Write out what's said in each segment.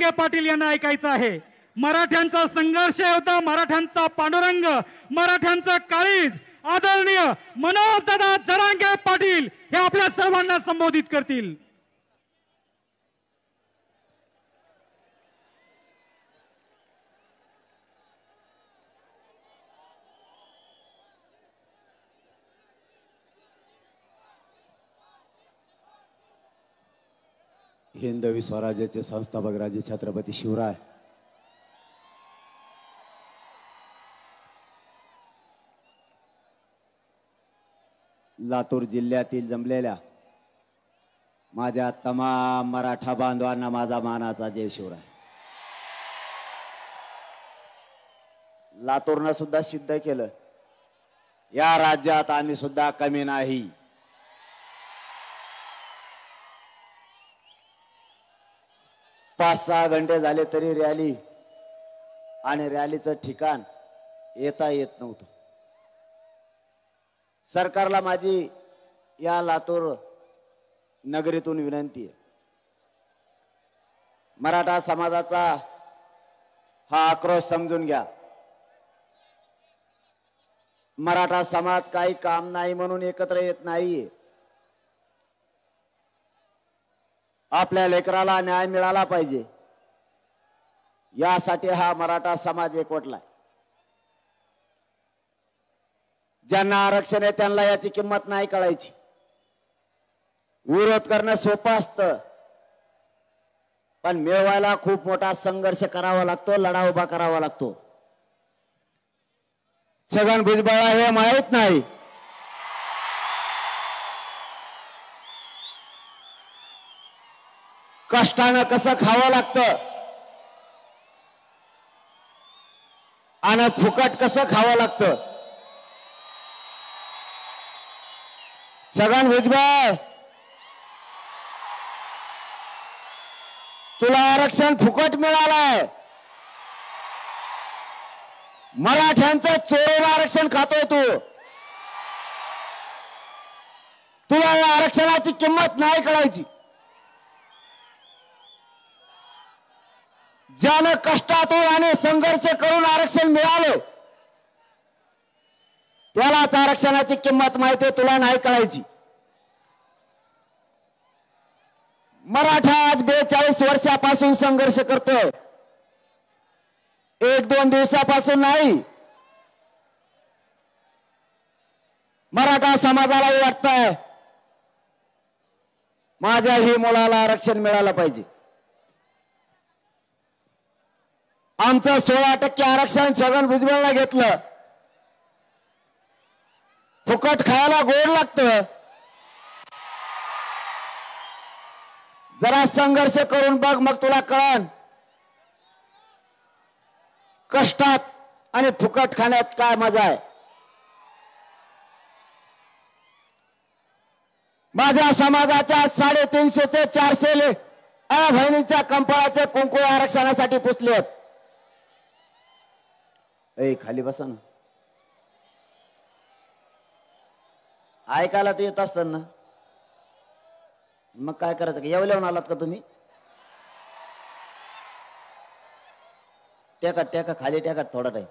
जरांगे पाटील यांना ऐकायचं आहे। मराठ्यांचा संघर्ष होता, मराठ्यांचा पांडुरंग, मराठ्यांचा काळीज आदरणीय मनोजदादा जरांगे पाटील हे आपल्या सर्वांना संबोधित करतील। हिंदवी स्वराज्याचे संस्थापक राजे छत्रपती शिवराय, लातूर जिल्ह्यातील जमलेल्या माझ्या तमाम मराठा बांधवांना माझा मानाचा जय शिवराय। लातूरनं सुद्धा सिद्ध केलं या राज्यात आम्ही सुद्धा कमी नाही। 5-6 घंटे झाले तरी रॅली आणि रॅलीचं ठिकाण येता येत नव्हतं। सरकारला माझी या लातूर नगरीतून विनंती आहे, मराठा समाजाचा हा आक्रोश समजून घ्या। मराठा समाज काही काम नाही म्हणून एकत्र येत नाहीये। आपल्या लेकराला न्याय मिळाला पाहिजे यासाठी हा मराठा समाज एकवटलाय। ज्यांना आरक्षण आहे त्यांना याची किंमत नाही कळायची। विरोध करणं सोपं असतं, पण मिळवायला खूप मोठा संघर्ष करावा लागतो, लढा उभा करावा लागतो। छगन भुजबळ हे माहित नाही, कष्टानं कसं खावं लागतं आणि फुकट कसं खावं लागतं। छगन भुजबळ, तुला आरक्षण फुकट मिळालंय, मराठ्यांचं चोरून आरक्षण खातोय तू। तुला या आरक्षणाची किंमत नाही कळायची। ज्यानं कष्टातून आणि संघर्ष करून आरक्षण मिळालं त्यालाच आरक्षणाची किंमत माहिती, तुला नाही कळायची। मराठा आज 42 वर्षापासून संघर्ष करतोय, 1-2 दिवसापासून नाही। मराठा समाजालाही वाटतंय माझ्याही मुलाला आरक्षण मिळालं पाहिजे। आमचं 16% आरक्षण छगन भुजबळला घेतलं। फुकट खायला गोड लागतं, जरा संघर्ष करून बघ, मग तुला कळन कष्टात आणि फुकट खाण्यात काय मजा आहे। माझ्या समाजाच्या 350 ते 400 बहिणींच्या कंपाळाचे कुंकू आरक्षणासाठी पुसलेत। ए खाली बसा ना, ऐकायला तर येत असतात ना, मग काय करायचं? येवल्याहून आलात का तुम्ही? टेका खाली टेका, थोडा टाइम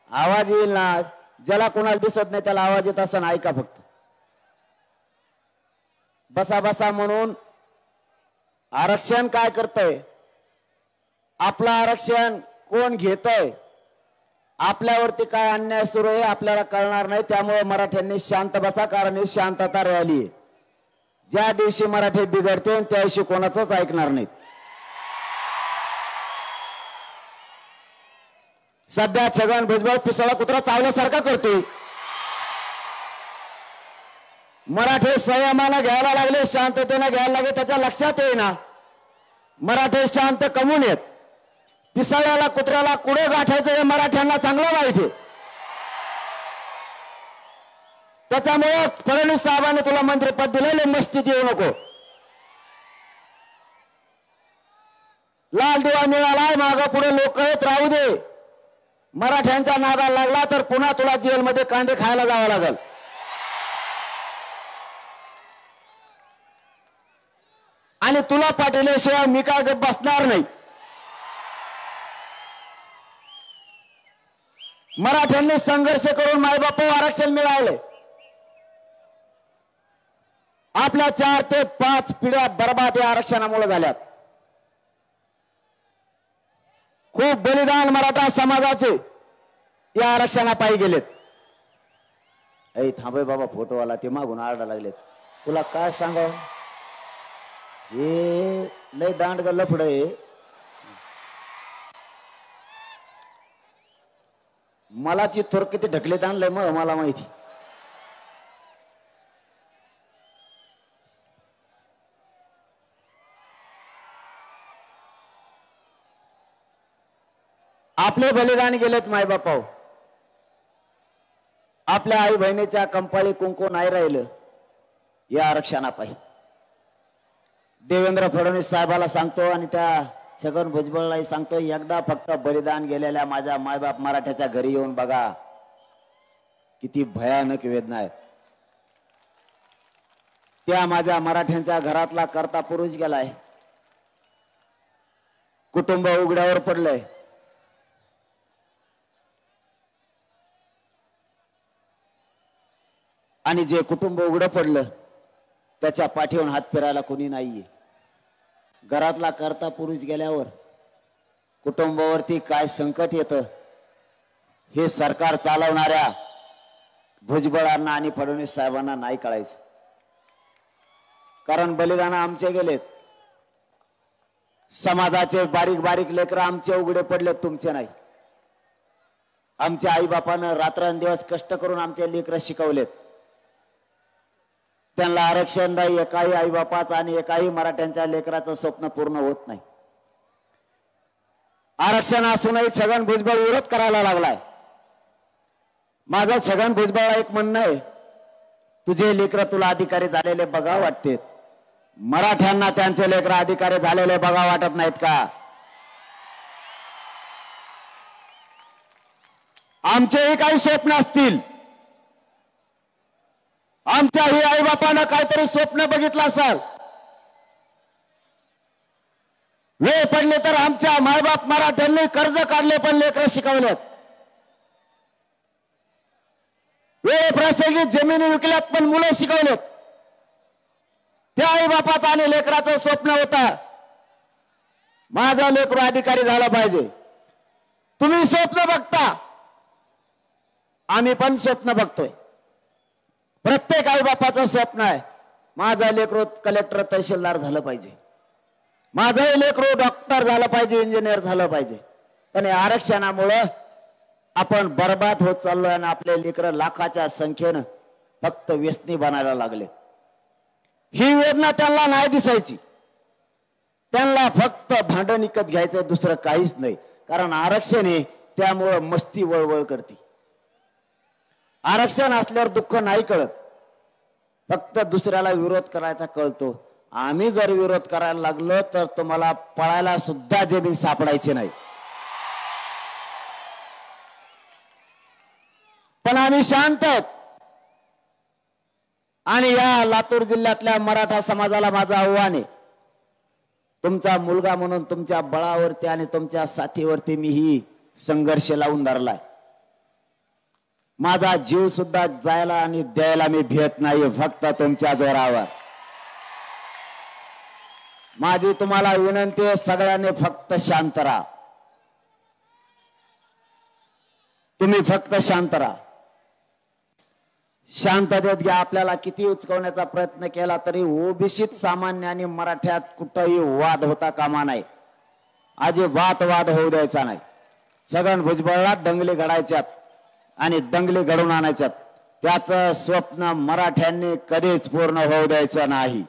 आवाज येईल ना। ज्याला कोणाला दिसत नाही त्याला आवाज येत असताना ऐका फक्त। बसा बसा म्हणून आरक्षण काय करतंय? आपलं आरक्षण कोण घेतंय? आपल्यावरती काय अन्याय सुरू आहे आपल्याला कळणार नाही। त्यामुळे मराठ्यांनी शांत बसा, कारण ही शांतता रॅली आहे। ज्या दिवशी मराठी बिघडते त्या दिवशी कोणाचंच ऐकणार नाहीत। सध्या छगन भुजबळ पिसळा कुत्रा चावल्यासारखा करतोय। मराठे संयमानं घ्यायला लागले, शांततेनं घ्यायला लागले, त्याच्या लक्षात येईना। मराठे शांत कमून येत, पिसाळ्याला कुत्र्याला कुठे गाठायचं हे मराठ्यांना चांगलं माहिती। त्याच्यामुळे फडणवीस साहेबांनी तुला मंत्रिपद दिलेले, मस्तीत येऊ नको। लाल दिवा मिळालाय, माग पुढे लोक येत राहू दे। मराठ्यांचा नादा लागला तर पुन्हा तुला जेलमध्ये कांदे खायला जावं लागेल। आणि तुला पाठवल्याशिवाय मी काय गप्प बसणार नाही। मराठ्यांनी संघर्ष करून मायबाप आरक्षण मिळवले. आपल्या 4 ते 5 पिढ्या बर्बाद या आरक्षणामुळे झाल्यात. खूप बलिदान मराठा समाजाचे या आरक्षणापायी गेलेत. ऐ थांबे बाबा, फोटोवाला ते मागून आरडा लागलेत. तुला काय सांगावं, हे लय दांड लफड आहे. मलाची थोर किती ढकलीत आणलंय मग मला माहिती. आपले बलिदान गेलेत मायबापाव. आपल्या आई बहिणीच्या कंपाळी कुंकू नाही राहिलं या आरक्षणापायी. देवेंद्र फडणवीस साहेबाला सांगतो आणि त्या छगन भुजबळलाही सांगतो, एकदा फक्त बलिदान गेलेल्या माझ्या मायबाप मराठ्याच्या घरी येऊन बघा, किती भयानक वेदना आहेत. त्या माझ्या मराठ्यांच्या घरातला करता पुरुष गेलाय. कुटुंब उघड्यावर पडलंय. आणि जे कुटुंब उघडं पडलं त्याच्या पाठीवरून हात फिरायला कोणी नाहीये. घरातला करता पुरुष गेल्यावर कुटुंबावरती काय संकट येतं हे सरकार चालवणाऱ्या भुजबळांना आणि फडणवीस साहेबांना नाही कळायचं. कारण बलिदान आमचे गेलेत. समाजाचे बारीक बारीक लेकरं आमचे उघडे पडलेत, तुमचे नाही. आमच्या आईबापानं रात्रंदिवस कष्ट करून आमचे लेकरं शिकवलेत. त्यांना आरक्षण नाही. एकाही आईबापाचं आणि एकाही मराठ्यांच्या लेकराचं स्वप्न पूर्ण होत नाही. आरक्षण असूनही छगन भुजबळ विरोध करायला लागलाय. माझं छगन भुजबळला एक म्हणणं आहे, तुझे लेकर तुला अधिकारी झालेले बघा वाटते, मराठ्यांना त्यांचे लेकर अधिकारी झालेले बघा वाटत नाहीत का? आमचेही काही स्वप्न असतील. आमच्याही आई बापानं काहीतरी स्वप्न बघितलं असेल. वेळ पडले तर आमच्या मायबाप मराठ्यांनी कर्ज काढले पण लेकर शिकवलेत. वेळ प्रसंगी जमिनी विकल्यात पण मुलं शिकवलेत. त्या आई बापाचं आणि लेकराचं स्वप्न होतं, माझा लेकरू अधिकारी झाला पाहिजे. तुम्ही स्वप्न बघता, आम्ही पण स्वप्न बघतोय. प्रत्येक आई बापाचं स्वप्न आहे, माझा लेकरू कलेक्टर तहसीलदार झालं पाहिजे, माझं लेकरू डॉक्टर झालं पाहिजे, इंजिनियर झालं पाहिजे. पण या आरक्षणामुळे आपण बर्बाद होत चाललोय आणि आपले लेकरं लाखाच्या संख्येनं फक्त व्यसनी बनायला लागले. ही वेदना त्यांना नाही दिसायची. त्यांना फक्त भांडण विकत घ्यायचं, दुसरं काहीच नाही. कारण आरक्षण आहे त्यामुळे मस्ती वळवळ करते. आरक्षण असल्यावर दुःख नाही कळत, फक्त दुसऱ्याला विरोध करायचा कळतो. आम्ही जर विरोध करायला लागलो तर तुम्हाला पळायला सुद्धा जमीन सापडायची नाही. पण आम्ही शांत आहोत. आणि या लातूर जिल्ह्यातल्या मराठा समाजाला माझं आव्हान आहे, तुमचा मुलगा म्हणून तुमच्या बळावरती आणि तुमच्या साथीवरती मी ही संघर्ष लावून धरलाय. माझा जीव सुद्धा जायला आणि द्यायला मी भेट नाही, फक्त तुमच्या जोरावर. माझी तुम्हाला विनंती आहे, सगळ्यांनी फक्त शांत राहा. तुम्ही फक्त शांत राहा. शांततेत घ्या. आपल्याला किती उचकवण्याचा प्रयत्न केला तरी ओबीसीत सामान्य आणि मराठ्यात कुठंही वाद होता कामा नाही. अजिबात वाद होऊ द्यायचा नाही. छगन भुजबळला दंगली घडायच्यात आणि दंगली घडून आणायच्यात. त्याचं स्वप्न मराठ्यांनी कधीच पूर्ण होऊ द्यायचं नाही.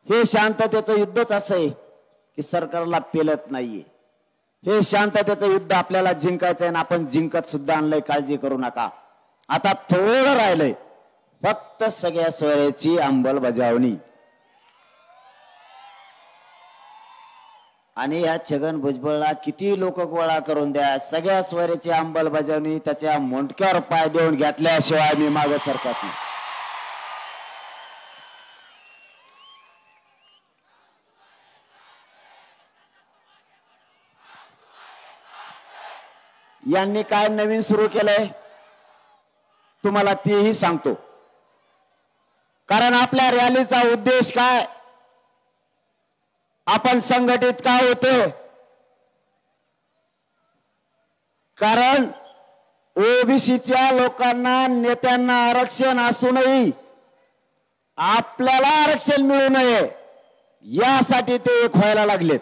हे शांततेचं युद्धच असं आहे की सरकारला पेलत नाहीये. हे शांततेचं युद्ध आपल्याला जिंकायचंय आणि आपण जिंकत सुद्धा आणलंय, काळजी करू नका. आता थोडं राहिलंय, फक्त सगळ्या सोयऱ्याची अंमलबजावणी. आणि या छगन भुजबळला किती लोक गोळा करून द्या, सगळ्या सोयऱ्याची अंमलबजावणी त्याच्या मुंडक्यावर पाय देऊन घेतल्याशिवाय मी मागे सरकत नाही. यांनी काय नवीन सुरू केलंय तुम्हाला तेही सांगतो. कारण आपल्या रॅलीचा उद्देश काय, आपण संघटित का होतोय, कारण ओबीसीच्या लोकांना नेत्यांना आरक्षण असूनही आपल्याला आरक्षण मिळू नये यासाठी ते एक व्हायला लागलेत.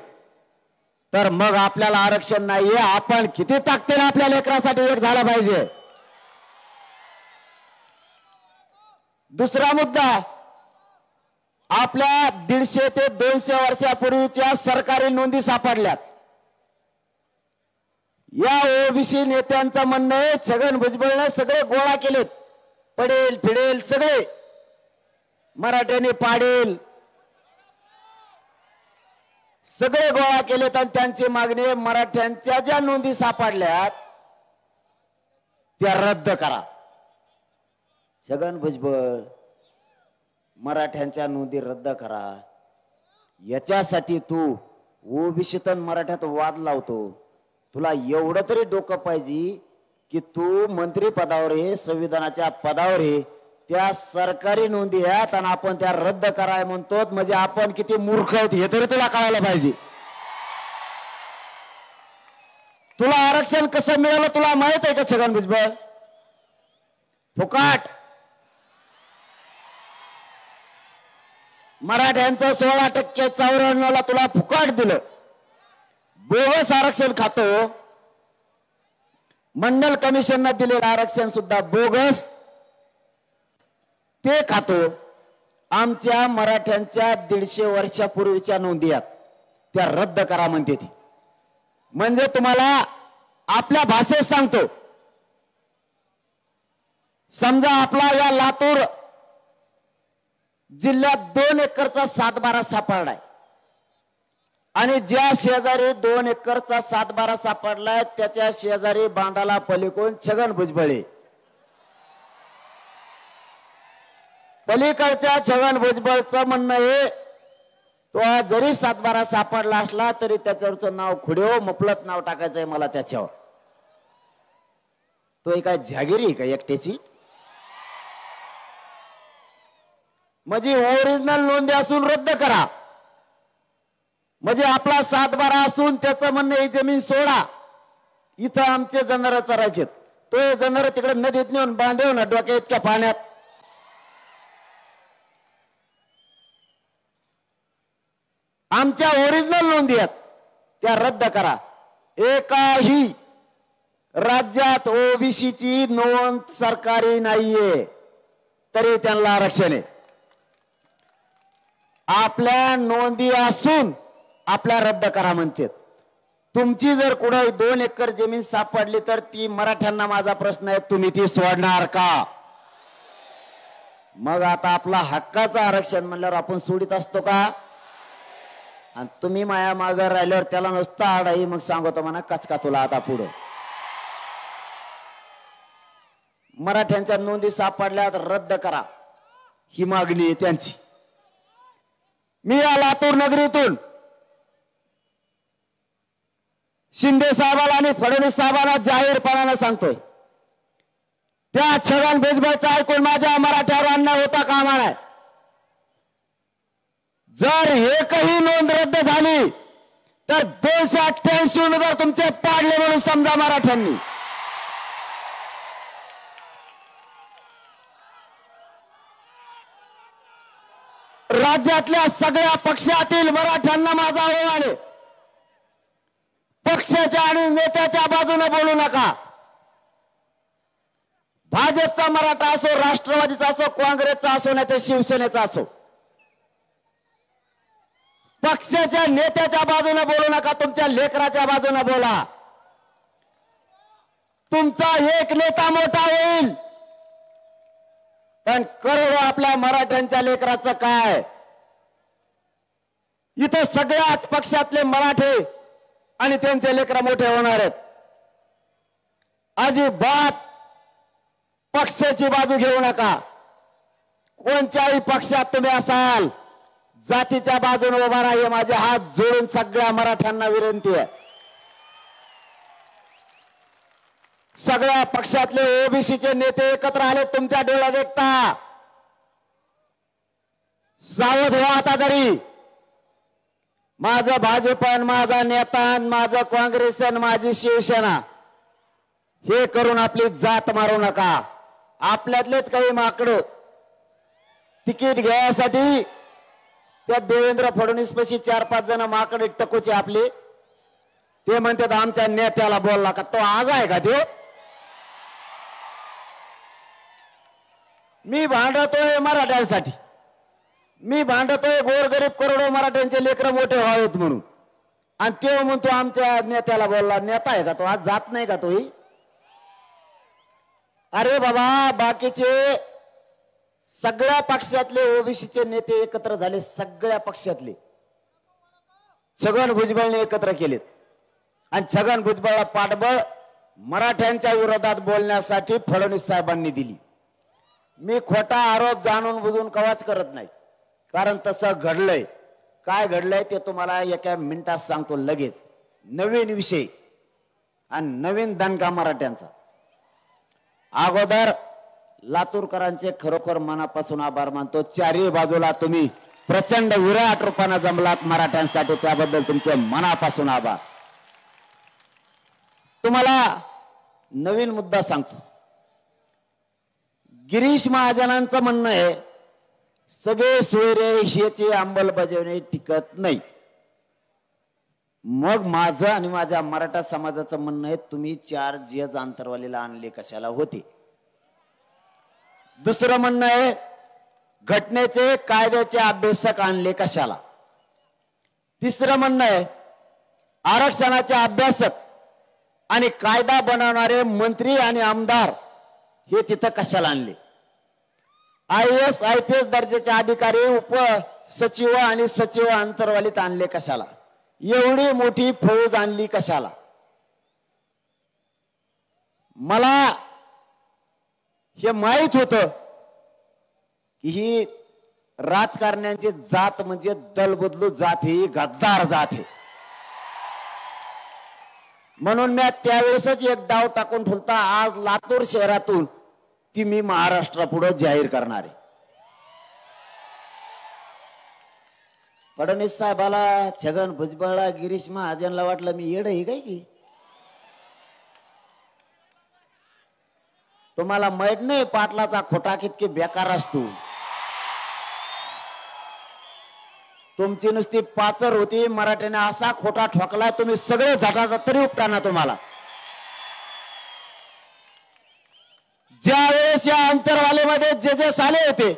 तर मग आपल्याला आरक्षण नाहीये, आपण किती ताकदीने आपल्या लेकरासाठी एक झाला पाहिजे. दुसरा मुद्दा, आपल्या 150 ते 200 वर्षापूर्वीच्या सरकारी नोंदी सापडल्यात. या ओबीसी नेत्यांचं म्हणणं आहे छगन भुजबळने सगळे गोळा केलेत, पडेल फिडेल सगळे मराठ्यांनी पाडेल सगळे गोळा केलेत आणि त्यांची मागणी आहे मराठ्यांच्या ज्या नोंदी सापडल्यात त्या रद्द करा. छगन भुजबळ मराठ्यांच्या नोंदी रद्द करा याच्यासाठी तू ओबीसीत मराठ्यात वाद लावतो. तुला एवढं तरी डोकं पाहिजे की तू मंत्री पदावर आहे, संविधानाच्या पदावर आहे, त्या सरकारी नोंदी आहेत आणि आपण त्या रद्द कराय म्हणतो. म्हणजे आपण किती मूर्ख आहेत हे तरी तुला कळायला पाहिजे. तुला आरक्षण कसं मिळालं तुला माहित आहे का छगन भुजबळ? फुकाट. मराठ्यांचं 16% 94ला तुला फुकाट दिलं. बोगस आरक्षण खातो. मंडल कमिशनने दिलेलं आरक्षण सुद्धा बोगस ते खातो. आमच्या मराठ्यांच्या 150 वर्षापूर्वीच्या नोंदी आहेत त्या रद्द करा म्हणते ती. म्हणजे तुम्हाला आपल्या भाषेत सांगतो, समजा आपला या लातूर जिल्ह्यात 2 एकरचा 7/12 सापडलाय आणि ज्या शेजारी 2 एकरचा 7/12 सापडलाय त्याच्या शेजारी बांधाला पलीकडून छगन भुजबळ. पलीकडच्या छगन भुजबळचं म्हणणं आहे तो जरी 7/12 सापडला असला तरी त्याच्यावरचं नाव खुडेव मफलत नाव टाकायचंय मला त्याच्यावर. तो एका जागिरी आहे का एकट्याची? म्हणजे ओरिजिनल नोंदी असून रद्द करा. म्हणजे आपला 7/12 असून त्याचं म्हणणं ही जमीन सोडा, इथं आमचे जनावर चरायचे, तो जनावर तिकडे नदीत नेऊन बांधव ना डोक्या इतक्या पाण्यात. आमच्या ओरिजिनल नोंदी आहेत त्या रद्द करा. एकाही राज्यात ओबीसीची नोंद सरकारी नाहीये तरी त्यांना आरक्षण आहे. आपल्या नोंदी असून आपल्या रद्द करा म्हणतात. तुमची जर कुठे 2 एकर जमीन सापडली तर ती मराठ्यांना माझा प्रश्न आहे, तुम्ही ती सोडणार का? मग आता आपला हक्काचं आरक्षण म्हणल्यावर आपण सोडित असतो का? आणि तुम्ही माया मागे राहिल्यावर त्याला नुसता आडाई मग सांगतो म्हणा कचका तुला आता पुढं. मराठ्यांच्या नोंदी सापडल्या रद्द करा ही मागणी आहे त्यांची. मी या लातूर नगरीतून शिंदे साहेबाला आणि फडणवीस साहेबांना जाहीरपणाने सांगतोय, त्या छगन भुजबळचं ऐकून माझ्या मराठ्यावर अन्याय होता कामा नये. जर एकही नोंद रद्द झाली तर 288 उमेदवार तुमचे पाडले म्हणून समजा मराठ्यांनी. राज्यातल्या सगळ्या पक्षातील मराठ्यांना माझा आव्हान आहे, पक्षाच्या आणि नेत्याच्या बाजूने बोलू नका. भाजपचा मराठा असो, राष्ट्रवादीचा असो, काँग्रेसचा असो नाही तर शिवसेनेचा असो, पक्षाच्या नेत्याच्या बाजूने बोलू नका, तुमच्या लेकराच्या बाजूने बोला. तुमचा एक नेता मोठा होईल पण करोडो आपल्या मराठ्यांच्या लेकराचं काय? इथं सगळ्याच पक्षातले मराठे आणि त्यांचे लेकर मोठे होणार आहेत. अजिबात पक्षाची बाजू घेऊ नका. कोणत्याही पक्षात तुम्ही असाल, जातीच्या बाजूने उभा राहा, माझे हात जोडून सगळ्या मराठ्यांना विनंती आहे. सगळ्या पक्षातले ओबीसीचे नेते एकत्र आले तुमच्या डोळ्यात देखता. सावध व्हा आता तरी. माझं भाजपन, माझा नेता, माझं काँग्रेस, माझी शिवसेना हे करून आपली जात मारू नका. आपल्यातलेच काही माकडं तिकीट घ्यायसाठी त्या देवेंद्र फडणवीस पशी 4-5 जण माकडे टकोचे आपले. ते म्हणतात आमच्या नेत्याला बोलला का. तो आज आहे का तो? मी भांडतोय मराठ्यांसाठी. मी भांडतोय गोरगरीब करोडो मराठ्यांचे लेकर मोठे व्हावेत म्हणून. आणि ते म्हणतो आमच्या नेत्याला बोलला. नेता आहे का तो? आज जात नाही का तोही? अरे बाबा, बाकीचे सगळ्या पक्षातले ओबीसीचे नेते एकत्र झाले. सगळ्या पक्षातले छगन भुजबळने एकत्र केलेत. आणि छगन भुजबळला पाठबळ मराठ्यांच्या विरोधात बोलण्यासाठी फडणवीस साहेबांनी दिली. मी खोटा आरोप जाणून बुजून कवाच करत नाही, कारण तसं घडलंय. काय घडलंय ते तुम्हाला एका मिनिटात सांगतो लगेच. नवीन विषय आणि नवीन दणका मराठ्यांचा. अगोदर लातूरकरांचे खरोखर मनापासून आभार मानतो. चारही बाजूला तुम्ही प्रचंड विराट रूपाने जमलात मराठ्यांसाठी, त्याबद्दल तुमचे मनापासून आभार. तुम्हाला नवीन मुद्दा सांगतो. गिरीश महाजनांचं म्हणणं आहे सगळे सोयरे ह्याची अंमलबजावणी टिकत नाही. मग माझं आणि माझ्या मराठा समाजाचं म्हणणं आहे तुम्ही 4 जज आंतरवालीला आणले कशाला होते. दुसरं म्हणणं आहे घटनेचे कायद्याचे अभ्यासक आणले कशाला. तिसरं म्हणणं आहे आरक्षणाचे अभ्यासक आणि कायदा बनवणारे मंत्री आणि आमदार हे तिथं कशाला आणले. IAS IPS दर्जाचे अधिकारी उप सचिव आणि सचिव आंतरवालीत आणले कशाला. एवढी मोठी फौज आणली कशाला. मला हे माहित होतं की ही राजकारण्यांची जात म्हणजे दलबदलू जात, ही गद्दार जात आहे. म्हणून मी त्यावेळेसच एक डाव टाकून ठेवता. आज लातूर शहरातून ती मी महाराष्ट्रापुढे जाहीर करणार आहे. फडणवीस साहेबाला, छगन भुजबळला, गिरीश महाजनला वाटलं मी येड आहे काय की. तुम्हाला माहित नाही पाटलाचा खोटा कितकी बेकार असतो. तुमची नुसती पाचर होती. मराठ्याने असा खोटा ठोकला तुम्ही सगळे झटाचा तरी उपटाना. तुम्हाला ज्यावेळेस या अंतरवालेमध्ये जे साले होते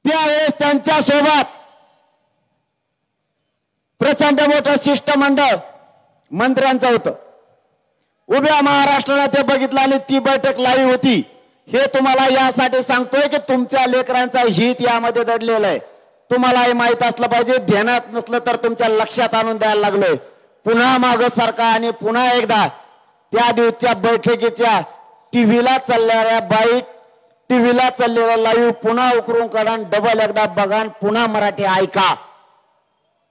त्यावेळेस त्यांच्या सोबत प्रचंड मोठं शिष्टमंडळ मंत्र्यांचं होतं. उभ्या महाराष्ट्राला ते बघितलं आणि ती बैठक लाईव्ह होती. हे तुम्हाला यासाठी सांगतोय की तुमच्या लेकरांचा हित यामध्ये दडलेलं आहे. तुम्हालाही माहित असलं पाहिजे. ध्यानात नसलं तर तुमच्या लक्षात आणून द्यायला लागलोय. पुन्हा माग सारखा आणि पुन्हा एकदा त्या दिवसच्या बैठकीच्या टीव्हीला चालणाऱ्या टीव्हीला चाललेला लाईव्ह पुन्हा उकरून काढा, डबल एकदा बघा, पुन्हा मराठी ऐका.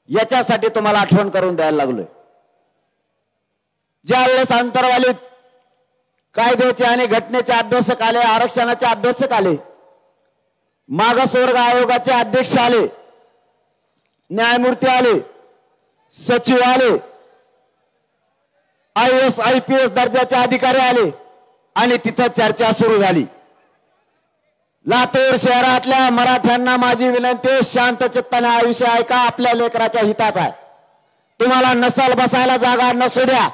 याच्यासाठी तुम्हाला आठवण करून द्यायला लागलोय. ज्या वेळेस अंतरवालीत कायद्याचे आणि घटनेचे अभ्यासक आले, आरक्षणाचे अभ्यासक आले, मागासवर्ग आयोगाचे अध्यक्ष आले, न्यायमूर्ती आले, सचिव आले, IAS IPS दर्जाचे अधिकारी आले आणि तिथं चर्चा सुरू झाली. लातूर शहरातल्या मराठ्यांना माझी विनंती, शांत चित्ताने आयुष्य ऐका. आपल्या लेकराच्या हिताचा आहे. तुम्हाला नसल बसायला जागा नसू द्या.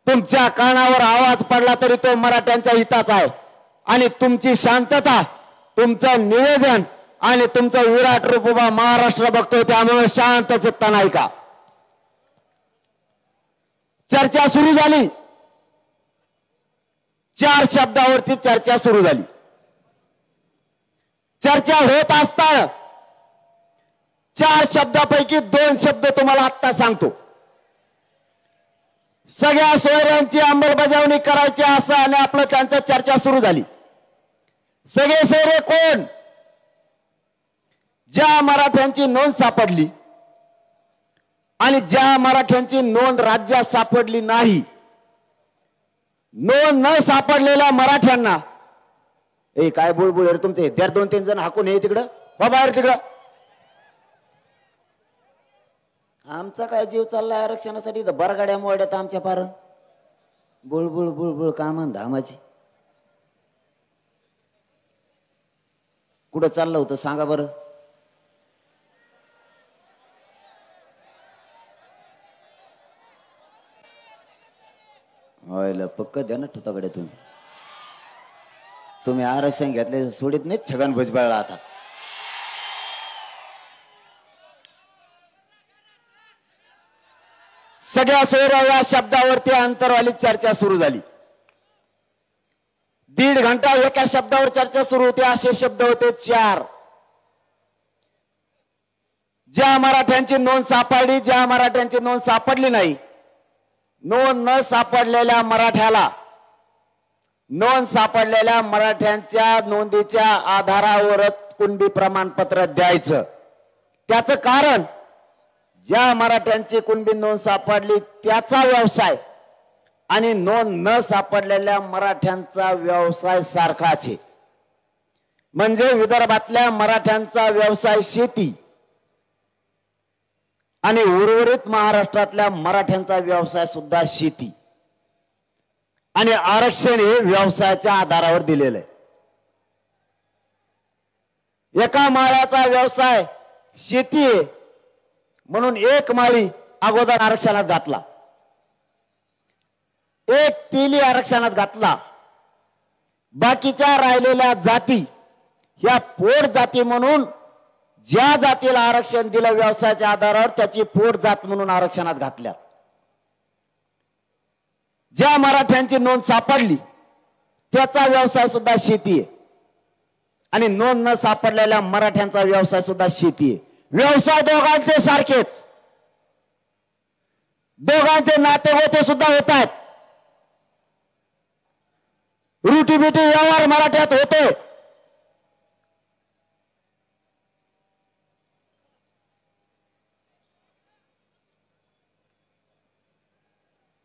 तुमच्या कानावर आवाज पडला तरी तो मराठ्यांच्या हिताचा आहे. आणि तुमची शांतता, तुमचं निवेदन आणि तुमचं विराट रूप उभा महाराष्ट्र बघतोय. त्यामुळे शांत चित्ताने ऐका. चर्चा सुरू झाली. 4 शब्दावरती चर्चा सुरू झाली. चर्चा होत असताना 4 शब्दापैकी 2 शब्द तुम्हाला आत्ता सांगतो. सगळ्या सोयऱ्यांची अंमलबजावणी करायची असं आणि आपलं त्यांचं चर्चा सुरू झाली. सगळे सोयरे कोण? ज्या मराठ्यांची नोंद सापडली आणि ज्या मराठ्यांची नोंद राज्यात सापडली नाही नोंद न सापडलेल्या मराठ्यांना ए काय बुळबुळ रे तुमचे द्या 2-3 जण हाकून ये तिकडं हो बाहेर तिकडं. आमचा काय जीव चाललाय आरक्षणासाठी तर बरगाड्या मोड्यात आमच्या फार बुळबुळ बुळबुळ कामन धामाची. कुठं चाललं होतं सांगा बरं. होय पक्क द्या ना तुताकडे तुम्ही आरक्षण घेतले सोडित नाही छगन भुजबळला आता. सगळ्या सोयऱ्या या शब्दावरती अंतरवाली चर्चा सुरू झाली. 1.5 घंटा एका शब्दावर चर्चा सुरू होती. असे शब्द होते 4. ज्या मराठ्यांची नोंद सापडली ज्या मराठ्यांची नोंद सापडली नाही. नोंद न सापडलेल्या मराठ्याला नोंद सापडलेल्या मराठ्यांच्या नोंदीच्या आधारावरच कुणबी प्रमाणपत्र द्यायचं. त्याचं कारण ज्या मराठ्यांची कुणबी नोंद सापडली त्याचा व्यवसाय आणि नोंद न सापडलेल्या मराठ्यांचा व्यवसाय सारखाच आहे. म्हणजे विदर्भातल्या मराठ्यांचा व्यवसाय शेती आणि उर्वरित महाराष्ट्रातल्या मराठ्यांचा व्यवसाय सुद्धा शेती आणि आरक्षण हे व्यवसायाच्या आधारावर दिलेलं आहे. एका माळ्याचा व्यवसाय शेती आहे म्हणून 1 माळी अगोदर आरक्षणात घातला. 1 तेली आरक्षणात घातला. बाकीच्या राहिलेल्या जाती ह्या पोट जाती म्हणून ज्या जातीला आरक्षण दिलं व्यवसायाच्या आधारावर त्याची पोट जात म्हणून आरक्षणात घातल्या. ज्या मराठ्यांची नोंद सापडली त्याचा व्यवसाय सुद्धा शेती आहे आणि नोंद न सापडलेल्या मराठ्यांचा व्यवसाय सुद्धा शेती आहे. व्यवसाय दोघांचे सारखेच. दोघांचे नातेगोते सुद्धा होतात. रुटीबिटी व्यवहार मराठ्यात होते.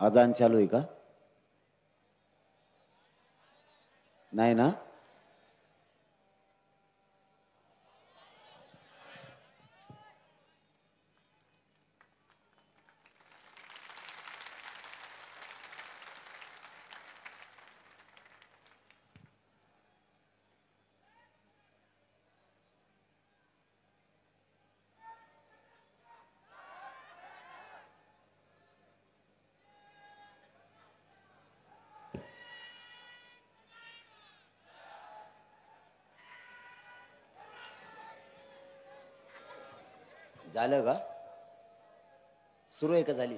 अजान चालू आहे का? नाही ना? झालं का? सुरू आहे का झाली?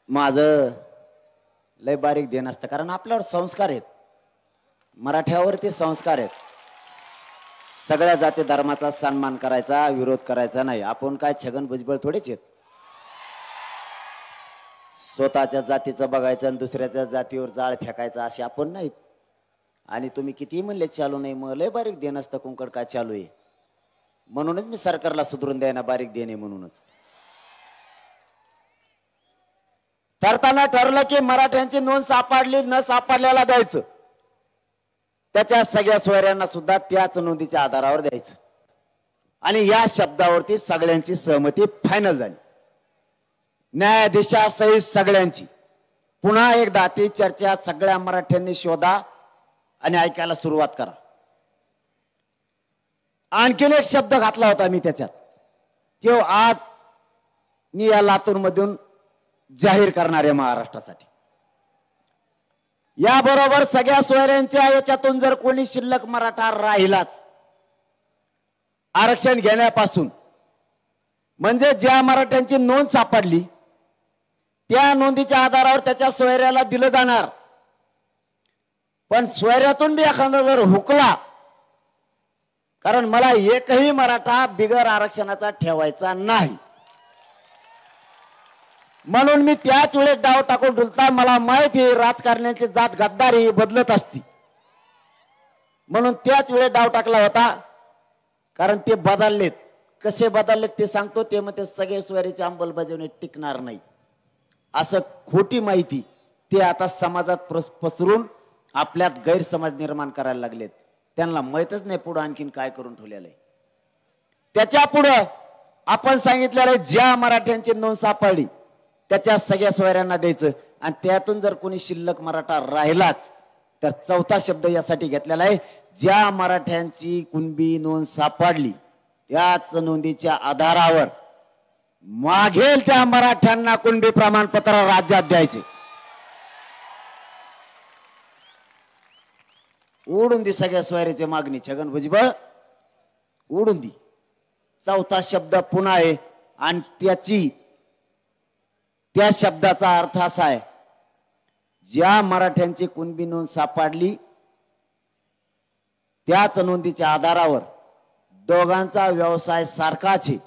माझं लय बारीक देण असतं कारण आपल्यावर संस्कार आहेत. मराठ्यावरती संस्कार आहेत. सगळ्या जाती धर्माचा सन्मान करायचा विरोध करायचा नाही. आपण काय छगन भुजबळ थोडेच आहेत. स्वतःच्या जातीचं बघायचं आणि दुसऱ्याच्या जातीवर जाळ फेकायचा असे आपण नाहीत. आणि तुम्ही कितीही म्हणले चालू नाही मग लय बारीक देण असतं कुंकड काय चालू आहे म्हणूनच मी सरकारला सुधरून द्यायना बारीक देणे म्हणूनच. ठरताना ठरलं की मराठ्यांची नोंद सापडली न सापडल्याला द्यायचं. त्याच्या सगळ्या सोयऱ्यांना सुद्धा त्याच नोंदीच्या आधारावर द्यायचं. आणि या शब्दावरती सगळ्यांची सहमती फायनल झाली. न्यायाधीशासहित सगळ्यांची. पुन्हा एकदा ती चर्चा सगळ्या मराठ्यांनी शोधा आणि ऐकायला सुरुवात करा. आणखीन एक शब्द घातला होता मी त्याच्यात की आज मी या लातूर मधून जाहीर करणार आहे महाराष्ट्रासाठी. याबरोबर सगळ्या सोयऱ्यांच्या याच्यातून जर कोणी शिल्लक मराठा राहिलाच आरक्षण घेण्यापासून म्हणजे ज्या मराठ्यांची नोंद सापडली त्या नोंदीच्या आधारावर त्याच्या सोयऱ्याला दिलं जाणार. पण सोयऱ्यातून बी एखादा जर हुकला कारण मला एकही मराठा बिगर आरक्षणाचा ठेवायचा नाही म्हणून मी त्याच वेळेस डाव टाकून डुलता. मला माहिती आहे राजकारण्याची जात गद्दारी बदलत असती. म्हणून त्याच वेळेस डाव टाकला होता. कारण ते बदललेत. कसे बदललेत ते सांगतो. ते मग ते सगळे सोयरीची अंमलबजावणी टिकणार नाही असं खोटी माहिती ते आता समाजात पसरून आपल्यात गैरसमज निर्माण करायला लागलेत. त्यांना माहितच नाही पुढे आणखीन काय करून ठेवलेलं आहे. त्याच्या पुढं आपण सांगितलेलं आहे ज्या मराठ्यांची नोंद सापडली त्याच्या सगळ्या सोयऱ्यांना द्यायचं. आणि त्यातून जर कोणी शिल्लक मराठा राहिलाच तर चौथा शब्द यासाठी घेतलेला आहे. ज्या मराठ्यांची कुणबी नोंद सापडली त्याच नोंदीच्या आधारावर मागेल त्या मराठ्यांना कुणबी प्रमाणपत्र राज्यात द्यायचे. उडून दी सगळ्या सोयऱ्याची मागणी. छगन भुजबळ उडून दी. चौथा शब्द पुन्हा आहे आणि त्या शब्दाचा अर्थ असा आहे ज्या मराठ्यांची कुणबी नोंद सापडली त्याच नोंदीच्या आधारावर दोघांचा व्यवसाय सारखाच आहे.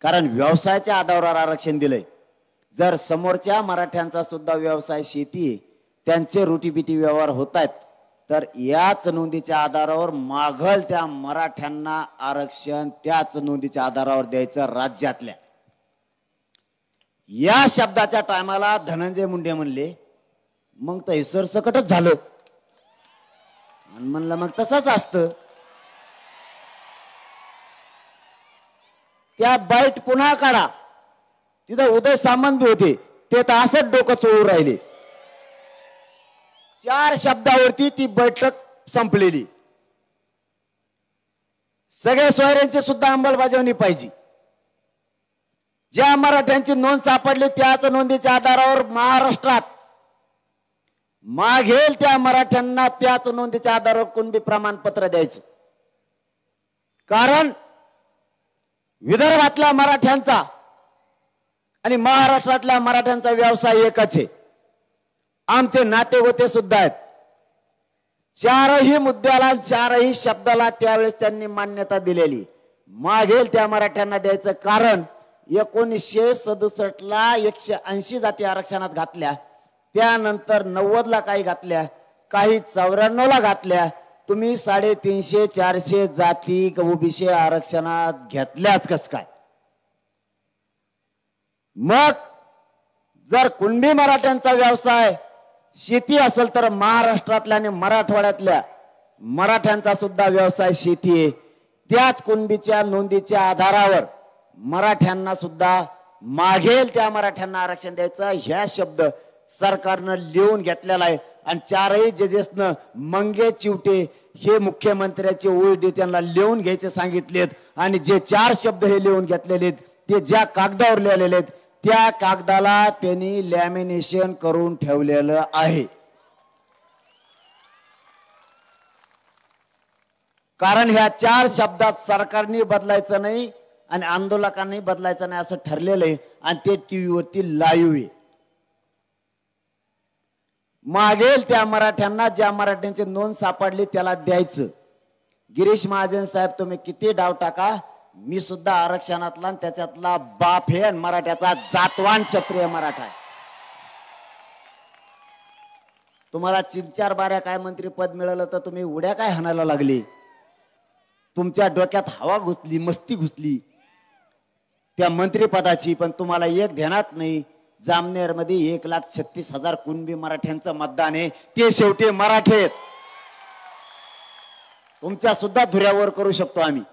कारण व्यवसायाच्या आधारावर आरक्षण दिलंय. जर समोरच्या मराठ्यांचा सुद्धा व्यवसाय शेती आहे त्यांचे रोटीपिटी व्यवहार होत आहेत तर याच नोंदीच्या आधारावर मागल त्या मराठ्यांना आरक्षण त्याच नोंदीच्या आधारावर द्यायचं राज्यातल्या. या शब्दाच्या टायमाला धनंजय मुंडे म्हणले मग तर हे सरसकटच झालं. आणि म्हणलं मग तसंच असतं. त्या बाईट पुन्हा काढा. तिथं उदय सामंत बी होते ते तर असंच डोकं चोळून राहिले. 4 शब्दावरती ती बैठक संपलेली. सगळे सोयऱ्यांची सुद्धा अंमलबजावणी पाहिजे. ज्या मराठ्यांची नोंद सापडली त्याच नोंदीच्या आधारावर महाराष्ट्रात मागेल त्या मराठ्यांना त्याच नोंदीच्या आधारावर कुणबी प्रमाणपत्र द्यायचं. कारण विदर्भातल्या मराठ्यांचा आणि महाराष्ट्रातल्या मराठ्यांचा व्यवसाय एकच आहे. आमचे नातेगोते सुद्धा आहेत. 4ही मुद्द्याला 4ही शब्दाला त्यावेळेस त्यांनी मान्यता दिलेली. मागेल त्या मराठ्यांना द्यायचं. कारण 1967 ला 180 जाती आरक्षणात घातल्या. त्यानंतर 90 ला काही घातल्या, काही 94 ला घातल्या. तुम्ही 350 400 जाती ओबीसी आरक्षणात घेतल्याच कस काय. मग जर कुणबी मराठ्यांचा व्यवसाय शेती असेल तर महाराष्ट्रातल्या आणि मराठवाड्यातल्या मराठ्यांचा सुद्धा व्यवसाय शेती आहे. त्याच कुणबीच्या नोंदीच्या आधारावर मराठ्यांना सुद्धा मागेल त्या मराठ्यांना आरक्षण द्यायचं. ह्या शब्द सरकारनं लिहून घेतलेला आहे. आणि 4ही जजेसनं मंगे चिवटे हे मुख्यमंत्र्याचे ओळी त्यांना लिहून घ्यायचे सांगितलेत. आणि जे 4 शब्द हे लिहून घेतलेले ते ज्या कागदावर लिहिलेले आहेत त्या कागदाला त्यांनी लॅमिनेशन करून ठेवलेलं आहे. कारण ह्या 4 शब्दात सरकारने बदलायचं नाही आणि आंदोलकांनी बदलायचं नाही असं ठरलेलं आहे. आणि ते टीव्हीवरती लाईव्ह आहे. मागेल त्या मराठ्यांना ज्या मराठ्यांची नोंद सापडली त्याला द्यायचं. गिरीश महाजन साहेब तुम्ही किती डाव टाका मी सुद्धा आरक्षणातला त्याच्यातला बाप हे मराठ्याचा जातवान क्षत्रिय मराठा आहे. तुम्हाला 3-4 बाऱ्या काय मंत्रीपद मिळालं तर तुम्ही उड्या काय हाणायला लागली. तुमच्या डोक्यात हवा घुसली, मस्ती घुसली त्या मंत्रीपदाची. पण तुम्हाला एक ध्यानात नाही जामनेर मध्ये 1,36,000 कुणबी मराठ्यांचं मतदान आहे. ते शेवटी मराठे आहेत. तुमच्या सुद्धा धुऱ्यावर करू शकतो आम्ही.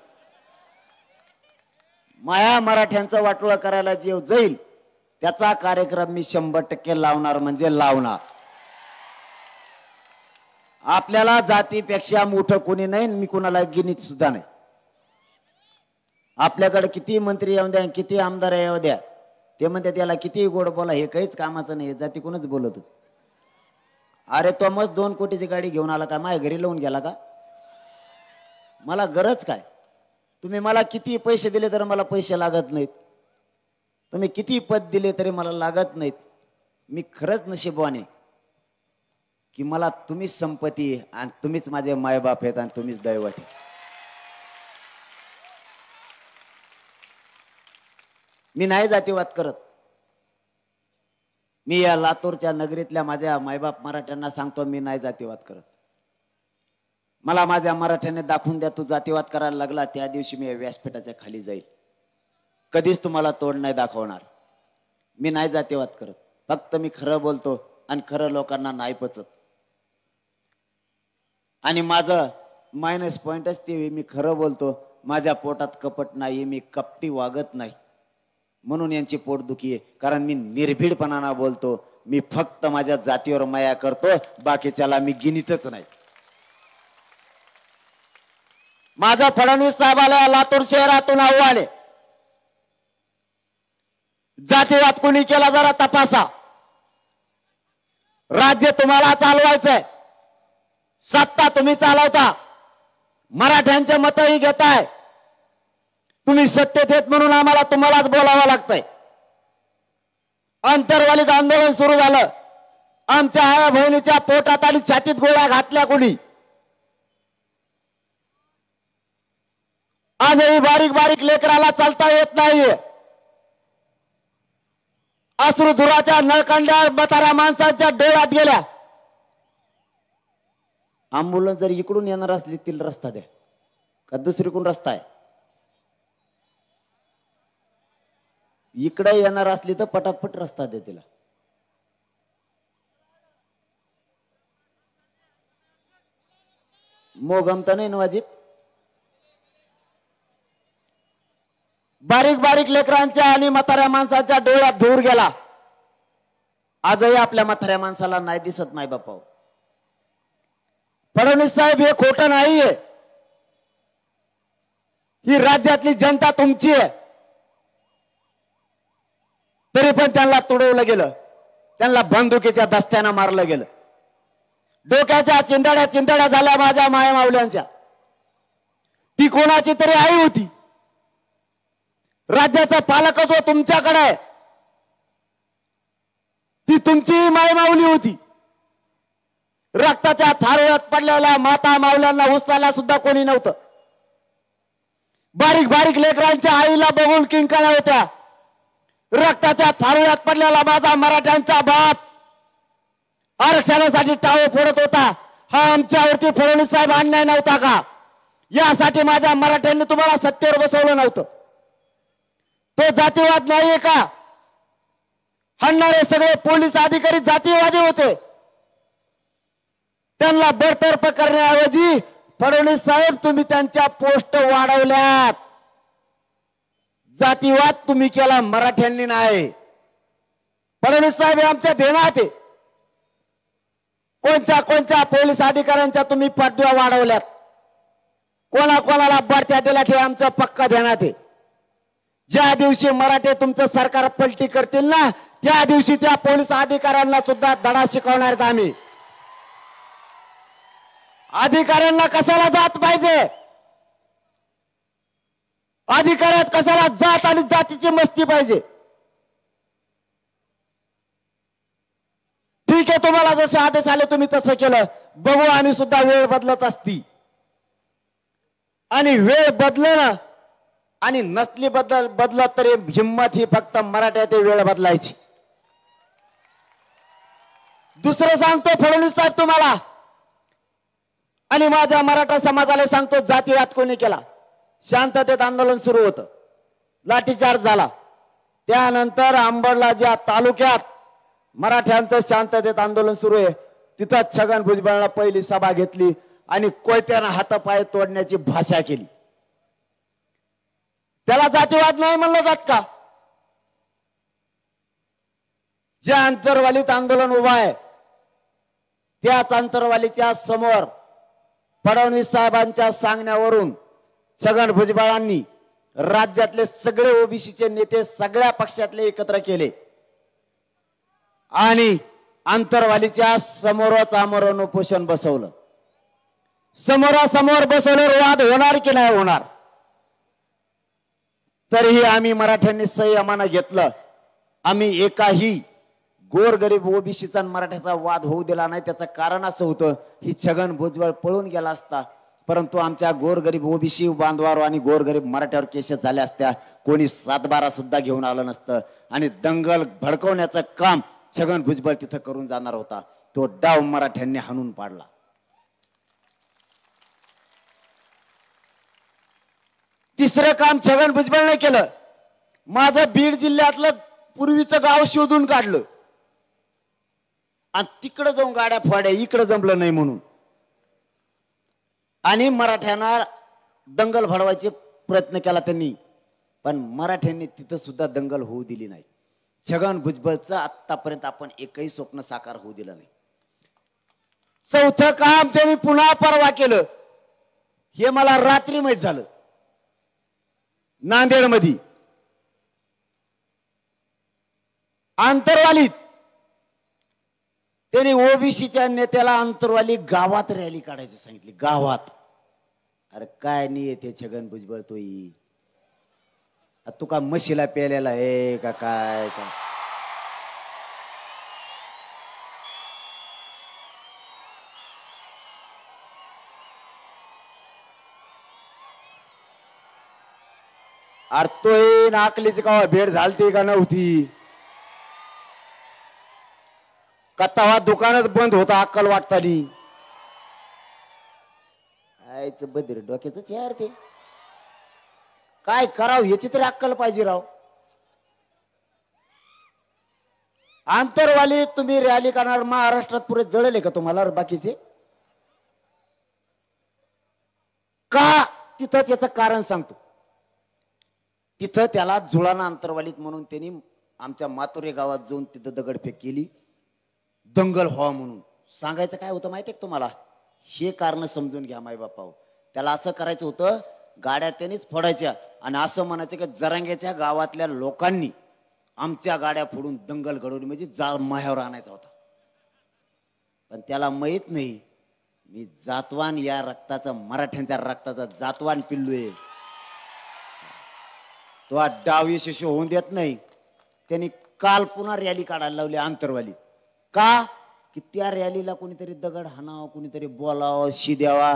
माया मराठ्यांचं वाटोळं करायला जे जाईल त्याचा कार्यक्रम मी 100% लावणार म्हणजे लावणार. आपल्याला जातीपेक्षा मोठं कोणी नाही. मी कोणाला गिनीत सुद्धा नाही. आपल्याकडे किती मंत्री येऊ द्या किती आमदार येऊ द्या ते म्हणते त्याला किती गोड बोला हे काहीच कामाचं नाही. जाती कोणच बोलत. अरे तो मग 2 कोटीची गाडी घेऊन आला का माझ्या घरी लावून गेला का. मला गरज काय. तुम्ही मला किती पैसे दिले तर मला पैसे लागत नाहीत. तुम्ही किती पद दिले तरी मला लागत नाहीत. मी खरंच नशीबवान की मला तुम्हीच संपत्ती आणि तुम्हीच माझे मायबाप आहेत आणि तुम्हीच दैवत आहे. मी नाही जातीवाद करत. मी या लातूरच्या नगरीतल्या माझ्या मायबाप मराठ्यांना सांगतो मी नाही जातीवाद करत. मला माझ्या मराठ्याने दाखवून द्या तू जातीवाद करायला लागला, त्या दिवशी मी व्यासपीठाच्या खाली जाईल. कधीच तुम्हाला तोड नाही दाखवणार. मी नाही जातीवाद करत, फक्त मी खरं बोलतो आणि खरं लोकांना नाही पचत. आणि माझं मायनस पॉइंटच ते, मी खरं बोलतो, माझ्या पोटात कपट नाही, मी कपटी वागत नाही, म्हणून यांची पोटदुखी आहे. कारण मी निर्भीडपणाने बोलतो, मी फक्त माझ्या जातीवर माया करतो, बाकीच्याला मी गिनीतच नाही. माझा फडणवीस साहेबाला लातूर शहरातून आव्हान आहे, जातीवाद कोणी केला जरा तपासा. राज्य तुम्हाला चालवायचंय, सत्ता तुम्ही चालवता, मराठ्यांचे मतही घेताय. तुम्ही सत्तेत येत म्हणून आम्हाला तुम्हालाच बोलावं लागतंय. अंतरवालीत आंदोलन सुरू झालं, आमच्या आया बहिणीच्या पोटात आणि छातीत गोळ्या घातल्या कोणी. आजही बारीक बारीक लेकराला चालता येत नाहीये. अश्रुधुराच्या नळकांड्या म्हाताऱ्या माणसांच्या डोळ्यात गेल्या. अँब्युलन्स जर इकडून येणार असली तिला रस्ता द्या, का दुसरीकडून रस्ता आहे. इकडे येणार असली तर पटापट रस्ता द्या तिला. मोगमता नाही नवाजीत. बारीक बारीक लेकरांच्या आणि म्हाताऱ्या माणसाच्या डोळ्यात धूर गेला. आजही आपल्या म्हाताऱ्या माणसाला नाही दिसत नाही बापा. फडणवीस साहेब हे खोटं नाहीये, ही राज्यातली जनता तुमची आहे. तरी पण त्यांना तुडवलं गेलं, त्यांना बंदुकीच्या दस्त्यानं मारलं गेलं. डोक्याच्या चिंदड्या चिंदड्या झाल्या माझ्या माया माऊल्यांच्या. ती कोणाची तरी आई होती, राज्याचा पालकत्व तुमच्याकडे आहे, ती तुमची माय माऊली होती. रक्ताच्या थारोळ्यात पडलेल्या माता माऊल्यांना उचलायला सुद्धा कोणी नव्हतं. बारीक बारीक लेकरांच्या आईला बघून किंकाळ्या होत्या. रक्ताच्या थारोळ्यात पडलेला माझा मराठ्यांचा बाप आरक्षणासाठी टाळे फोडत होता. हा आमच्यावरती फडणवीस साहेब अन्याय नव्हता का? यासाठी माझ्या मराठ्यांनी तुम्हाला सत्तेवर बसवलं नव्हतं. तो जातीवाद नाहीये का? हाणणारे सगळे पोलीस अधिकारी जातीवादी होते. त्यांना बडतर्फ करण्याऐवजी फडणवीस साहेब तुम्ही त्यांच्या पोस्ट वाढवल्यात. जातीवाद तुम्ही केला, मराठ्यांनी नाही. फडणवीस साहेब हे आमच्या ध्येयात आहे. कोणत्या पोलीस अधिकाऱ्यांच्या तुम्ही पदव्या वाढवल्यात, कोणाला बढत्या दिल्यात हे आमचं पक्का ध्यानात आहे. ज्या दिवशी मराठे तुमचं सरकार पलटी करतील ना, त्या दिवशी त्या पोलीस अधिकाऱ्यांना सुद्धा धडा शिकवणार आहेत आम्ही. अधिकाऱ्यांना कशाला जात पाहिजे, अधिकाऱ्यात कशाला जात आणि जातीची मस्ती पाहिजे. ठीक आहे, तुम्हाला जसे आदेश आले तुम्ही तसं केलं. बघू आम्ही सुद्धा वेळ बदलत असती. आणि वेळ बदलणं आणि नसली बदलत तरी हिंमत ही फक्त मराठ्यात वेळ बदलायची. दुसरं सांगतो फडणवीस साहेब तुम्हाला आणि माझ्या मराठा समाजाला सांगतो, जातीवाद कोणी केला? शांततेत आंदोलन सुरू होतं, लाठीचार्ज झाला. त्यानंतर अंबडला ज्या तालुक्यात मराठ्यांचं शांततेत आंदोलन सुरू आहे, तिथं छगन भुजबळांना पहिली सभा घेतली आणि कोयत्यानं हातापाय तोडण्याची भाषा केली. त्याला जातीवाद नाही म्हणलं जात का? ज्या अंतरवालीत आंदोलन उभा आहे त्याच अंतरवालीच्या समोर फडणवीस साहेबांच्या सांगण्यावरून छगन भुजबळांनी राज्यातले सगळे ओबीसीचे नेते सगळ्या पक्षातले एकत्र केले आणि अंतरवालीच्या समोरच आमरण उपोषण बसवलं. समोरासमोर बसवल्यावर वाद होणार की नाही होणार? तरीही आम्ही मराठ्यांनी संयमानं घेतलं. आम्ही एकाही गोरगरीब ओबीसीचा मराठ्याचा वाद होऊ दिला नाही. त्याचं कारण असं होतं, ही छगन भुजबळ पळून गेला असता, परंतु आमच्या गोरगरीब ओबीसी बांधवावर आणि गोरगरीब मराठ्यावर केस झाल्या असत्या, कोणी 7-12 सुद्धा घेऊन आलं नसतं आणि दंगल भडकवण्याचं काम छगन भुजबळ तिथं करून जाणार होता. तो डाव मराठ्यांनी हाणून पाडला. तिसरं काम छगन भुजबळने केलं. माझं बीड जिल्ह्यातलं पूर्वीचं गाव शोधून काढलं आणि तिकडं जाऊन गाड्या फोड्या, इकडं जमलं नाही म्हणून, आणि मराठ्यांना दंगल भडवायचे प्रयत्न केला त्यांनी, पण मराठ्यांनी तिथं सुद्धा दंगल होऊ दिली नाही. छगन भुजबळचं आतापर्यंत आपण एकही स्वप्न साकार होऊ दिलं नाही. चौथं काम त्यांनी पुन्हा परवा केलं. हे मला रात्री माहित झालं. नांदेड मध्ये आंतरवालीत त्यांनी ओबीसीच्या नेत्याला आंतरवाली गावात रॅली काढायची सांगितली. गावात. अरे काय नाही येते छगन भुजबळ तोही, तू का म्हशीला पेलेला आहे का काय का? अरे तोही नाकलीची का भेट झालती का नव्हती? का तवा दुकानच बंद होता अक्कल वाटतानी? आयच बदर डोक्याच यार ते. काय करावं याची तरी अक्कल पाहिजे राव. आंतरवाली तुम्ही रॅली करणार, महाराष्ट्रात पुरे जळले का तुम्हाला बाकीचे? का? तिथंच याचं कारण सांगतो. तिथं त्याला जुळाना आंतरवालीत म्हणून त्यांनी आमच्या मातोरे गावात जाऊन तिथं दगडफेक केली, दंगल व्हावा म्हणून. सांगायचं काय होतं माहितीये का तुम्हाला? हे कारण समजून घ्या माय बापाओ. त्याला असं करायचं होतं, गाड्या त्यांनीच फोडायच्या आणि असं म्हणायचं की जरांगेच्या गावातल्या लोकांनी आमच्या गाड्या फोडून दंगल घडवली, म्हणजे जाळ माह्यावर आणायचा होता. पण त्याला माहित नाही मी जातवान या रक्ताचा, मराठ्यांच्या रक्ताचा जातवान पिल्लू आहे. तो डाव यशस्वी होऊन देत नाही. त्यांनी काल पुन्हा रॅली काढायला लावली आंतरवाली. का? की त्या रॅलीला कोणीतरी दगड हाणावं, कोणीतरी बोलावं, शिद्यावा.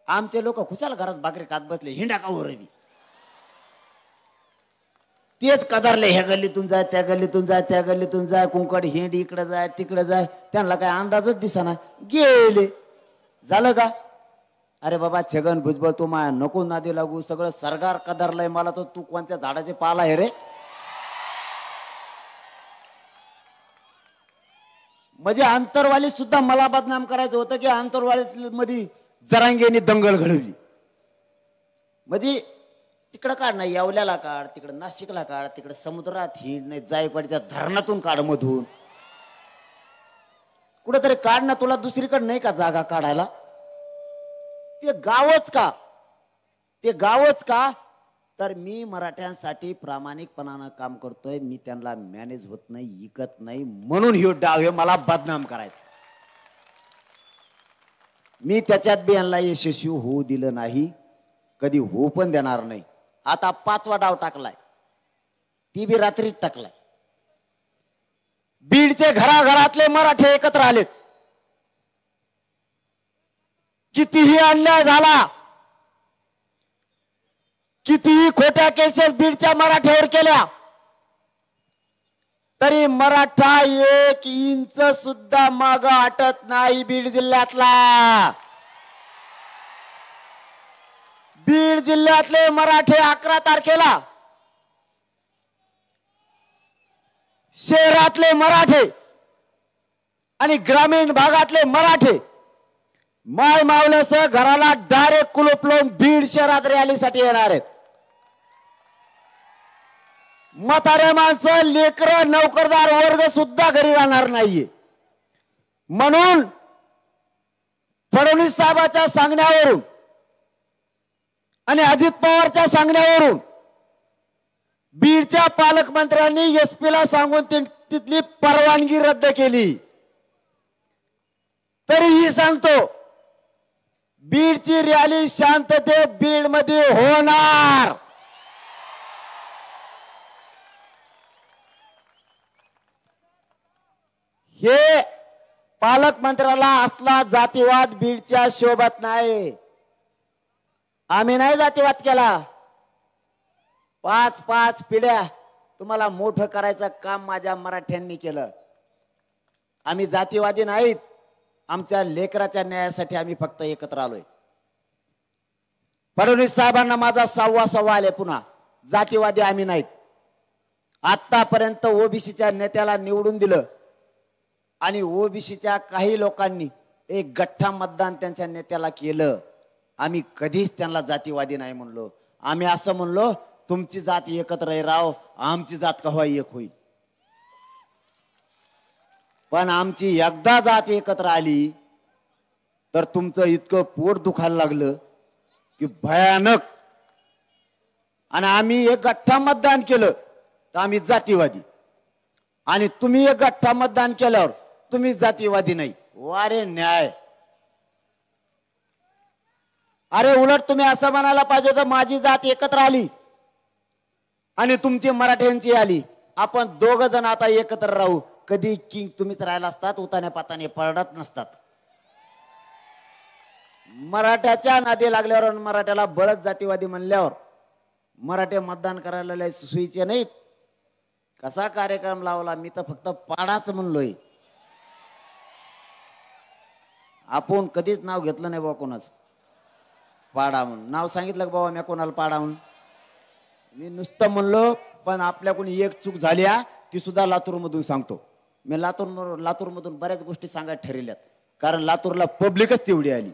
आमचे लोक खुशाल घरात भाकरी खात बसले, हिंडा का हो रवी. तेच कदारले, ह्या गल्लीतून जाय, त्या गल्लीतून जाय, त्या गल्लीतून जाय, कुंकड हिंड, इकडे जाय, तिकडे जाय. त्यांना काय अंदाजच दिसाना, गेले. झालं का? अरे बाबा छगन भुजबळ, तू माया नको नादी लागू. सगळं सरकार कदारलंय मला, तर तू कोणत्या झाडाचे पाला आहे रे? म्हणजे आंतरवाली सुद्धा मला बदनाम करायचं होतं की आंतरवाली मध्ये जरांगेने दंगल घडवली. म्हणजे तिकडं काढ नाही, येवल्याला काढ, तिकडं नाशिकला काढ, तिकडं समुद्रात हिंड, नाही जायकवाडीच्या धरणातून काढ, मधून कुठेतरी काढ ना. तुला दुसरीकडे नाही का जागा काढायला? ते गावच का? ते गावच का? तर मी मराठ्यांसाठी प्रामाणिकपणानं काम करतोय. मी त्यांना मॅनेज होत नाही, इकत नाही, म्हणून ह्यो डाव हे मला बदनाम करायचा. मी त्याच्यात बी यांना यशस्वी होऊ दिलं नाही, कधी होऊ पण देणार नाही. आता 5वा डाव टाकलाय, ती बी रात्रीत टाकलाय. बीडचे घराघरातले मराठे एकत्र आलेत. कितीही अन्याय झाला, कितीही खोट्या केसेस बीडच्या मराठ्यावर केल्या, तरी मराठा 1 इंच सुद्धा माग हटत नाही बीड जिल्ह्यातला. बीड जिल्ह्यातले मराठे 11 तारखेला शहरातले मराठे आणि ग्रामीण भागातले मराठे माय मावल्यासह घराला डायरेक्ट कुलूप लावून बीड शहरात रॅलीसाठी येणार आहेत. म्हातारे माणसं, लेकरं, नोकरदार वर्ग सुद्धा घरी राहणार नाहीये. म्हणून फडणवीस साहेबांच्या सांगण्यावरून आणि अजित पवारच्या सांगण्यावरून बीडच्या पालकमंत्र्यांनी एसपीला सांगून तिथली परवानगी रद्द केली. तरीही सांगतो, बीडची रॅली शांततेत बीड मध्ये होणार. हे पालकमंत्र्याला असला जातीवाद बीडच्या शोभत नाही. आम्ही नाही जातीवाद केला. 5 पिढ्या तुम्हाला मोठं करायचं काम माझ्या मराठ्यांनी केलं. आम्ही जातीवादी नाहीत. आमच्या लेकराच्या न्यायासाठी आम्ही फक्त एकत्र आलोय. फडणवीस साहेबांना माझा सव्वा आले पुन्हा. जातीवादी आम्ही नाहीत. आतापर्यंत ओबीसीच्या नेत्याला निवडून दिलं आणि ओबीसीच्या काही लोकांनी एक गठ्ठा मतदान त्यांच्या नेत्याला केलं. आम्ही कधीच त्यांना जातीवादी नाही म्हणलो. आम्ही असं म्हणलो, तुमची जात एकत्र राव, आमची जात केव्हा एक होईल. पण आमची एकदा जात एकत्र आली तर तुमचं इतकं पोट दुखायला लागलं की भयानक. आणि आम्ही एक गठ्ठा मतदान केलं तर आम्ही जातीवादी, आणि तुम्ही एक गठ्ठा मतदान केल्यावर तुम्ही जातीवादी नाही. वारे न्याय. अरे उलट तुम्ही असं म्हणायला पाहिजे होतं, माझी जात एकत्र आली आणि तुमची मराठ्यांची आली, आपण दोघ जण आता एकत्र राहू. कधी किंग तुम्हीच राहिला असतात, उताने पाताने पडत नसतात. मराठ्याच्या नादी लागल्यावर मराठ्याला बळच जातीवादी म्हणल्यावर मराठे मतदान करायला लय सुईचे नाहीत. कसा कार्यक्रम लावला, मी तर फक्त पाडाच म्हणलोय. आपण कधीच नाव घेतलं नाही बाबा कोणाचं पाडा म्हणून. नाव सांगितलं का बाबा मी कोणाला पाडा म्हणून? मी नुसतं म्हणलो. पण आपल्याकडून एक चूक झाली ती सुद्धा लातूर मधून सांगतो. मी लातूर मधून बऱ्याच गोष्टी सांगायला ठरवल्यात, कारण लातूरला पब्लिकच तेवढी आली.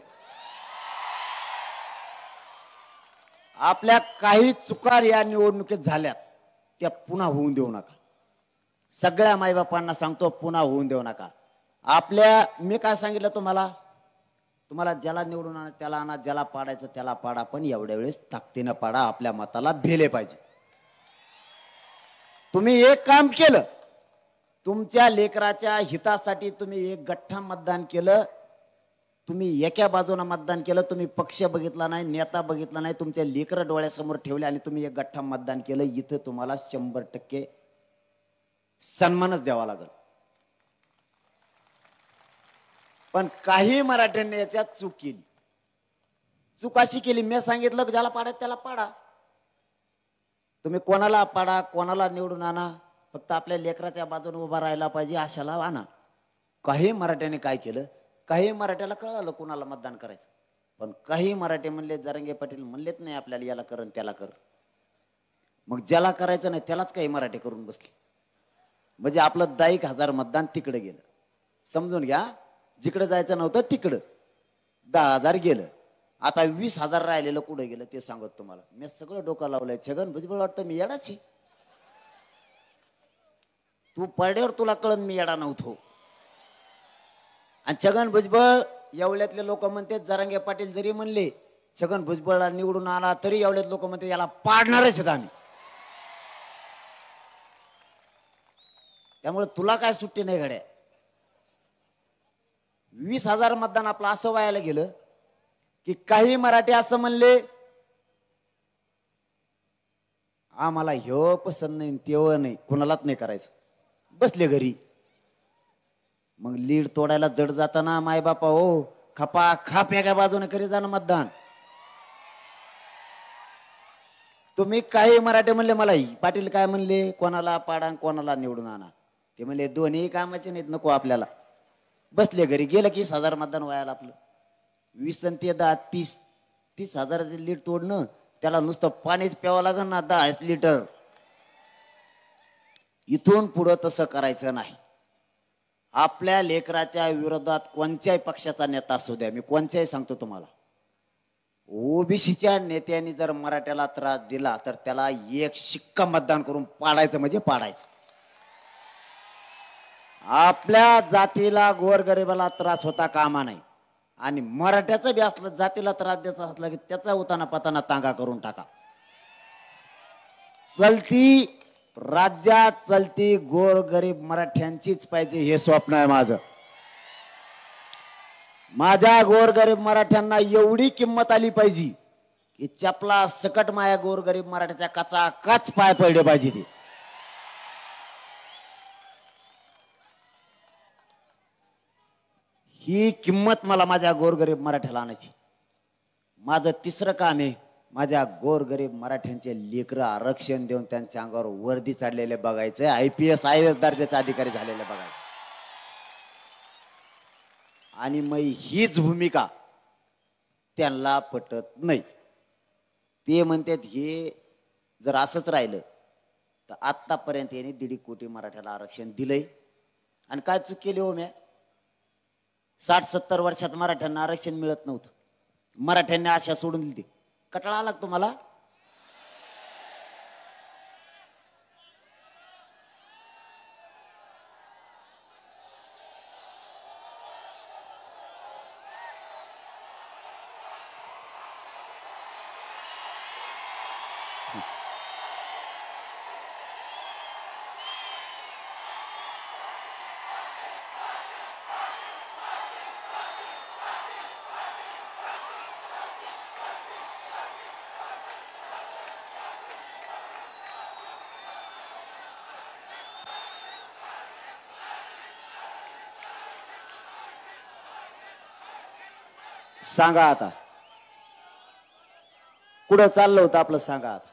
आपल्या काही चुका या निवडणुकीत झाल्यात त्या पुन्हा होऊन देऊ नका. सगळ्या माईबापांना सांगतो, पुन्हा होऊन देऊ नका. मी काय सांगितलं तुम्हाला ज्याला निवडून आणा त्याला आणा, ज्याला पाडायचं त्याला पाडा, पण एवढ्या वेळेस ताकदीनं पाडा. आपल्या मताला भेले पाहिजे. तुम्ही एक काम केलं, तुमच्या लेकराच्या हितासाठी तुम्ही एक गठ्ठा मतदान केलं. तुम्ही एका बाजूने मतदान केलं. तुम्ही पक्ष बघितला नाही, नेता बघितला नाही, तुमच्या लेकर डोळ्यासमोर ठेवले आणि तुम्ही एक गठ्ठा मतदान केलं. इथं तुम्हाला 100% सन्मानच द्यावा लागेल. पण काही मराठ्यांनी याच्यात चूक केली. चूक अशी केली, मी सांगितलं ज्याला पाडायचं त्याला पाडा. तुम्ही कोणाला पाडा, कोणाला निवडून आणा, फक्त आपल्या लेकराच्या बाजूने उभा राहायला पाहिजे अशाला आणा. काही मराठ्याने काय केलं, काही मराठ्याला कळालं कोणाला मतदान करायचं, पण काही मराठे म्हणले, जरांगे पाटील म्हणलेत नाही आपल्याला याला कर त्याला कर. मग ज्याला करायचं नाही त्यालाच काही मराठे करून बसले. म्हणजे आपलं 10,000 मतदान तिकडे गेलं. समजून घ्या, जिकडे जायचं नव्हतं तिकडं 10,000 गेलं. आता 20,000 राहिलेलं कुठे गेलं ते सांगत तुम्हाला. मी सगळं डोकं लावलंय. छगन भुजबळ वाटतं मी येडाच आहे. तू पडल्यावर तुला कळन मी येडा नव्हतो. आणि छगन भुजबळ एवढ्यातले लोक म्हणते, जरांगे पाटील जरी म्हणले छगन भुजबळला निवडून आला तरी एवढ्यात लोक म्हणते याला पाडणारच आहेत आम्ही. त्यामुळे तुला काय सुट्टी नाही घड्या. 20,000 मतदान आपलं असं व्हायला गेलं की काही मराठी असं म्हणले, आम्हाला ह्यो पसंत नाही तेव्हा नाही, कुणालाच नाही करायचं, बसले घरी. मग लीड तोडायला जड जाताना मायबापा हो, खपा खाप एका बाजूने करी जाणं मतदान. तुम्ही काही मराठी म्हणले, मला पाटील काय म्हणले, कोणाला पाडा कोणाला निवडून आणा. ते म्हणले दोन्ही कामाचे नाहीत, नको आपल्याला. बसले घरी. गेलं की 20,000 मतदान व्हायला आपलं. 20 आणि 10 30,000 लीड तोडणं, त्याला नुसतं पाणीच प्यावं लागेल ना 10 लिटर. इथून पुढं तसं करायचं नाही. आपल्या लेकराच्या विरोधात कोणत्याही पक्षाचा नेता असू द्या, मी कोणत्याही सांगतो तुम्हाला, ओबीसीच्या नेत्यांनी जर मराठ्याला त्रास दिला तर त्याला एक शिक्का मतदान करून पाडायचं म्हणजे पाडायचं. आपल्या जातीला गोरगरिबाला त्रास होता कामा नाही. आणि मराठ्याचं बी असलं जातीला त्रास द्यायचा असला की त्याचा उताना पाताना तांगा करून टाका. चलती राज्यात चलती गोरगरीब मराठ्यांचीच पाहिजे, हे स्वप्न आहे माझं. माझ्या गोरगरीब मराठ्यांना एवढी किंमत आली पाहिजे की चपला सकट माया गोरगरीब मराठ्याच्या काचाकाच पाय पडले पाहिजे. ते ही किंमत मला माझ्या गोरगरीब मराठ्याला आणायची. माझं तिसरं काम आहे, माझ्या गोरगरीब मराठ्यांचे लेकरं आरक्षण देऊन त्यांच्या अंगावर वर्दी चढलेले बघायचे, IPS IAS दर्जाचे अधिकारी झालेले बघायचे. आणि मग हीच भूमिका त्यांना पटत नाही. ते म्हणतात हे जर असंच राहिलं तर आतापर्यंत यांनी 1.5 कोटी मराठ्याला आरक्षण दिलंय. आणि काय चूक केली हो म्या? 60-70 वर्षात मराठ्यांना आरक्षण मिळत नव्हतं. मराठ्यांनी आशा सोडून दिली. कटाळा आला तुम्हाला? सांगा आता कुठं चाललं होतं आपलं? सांगा आता.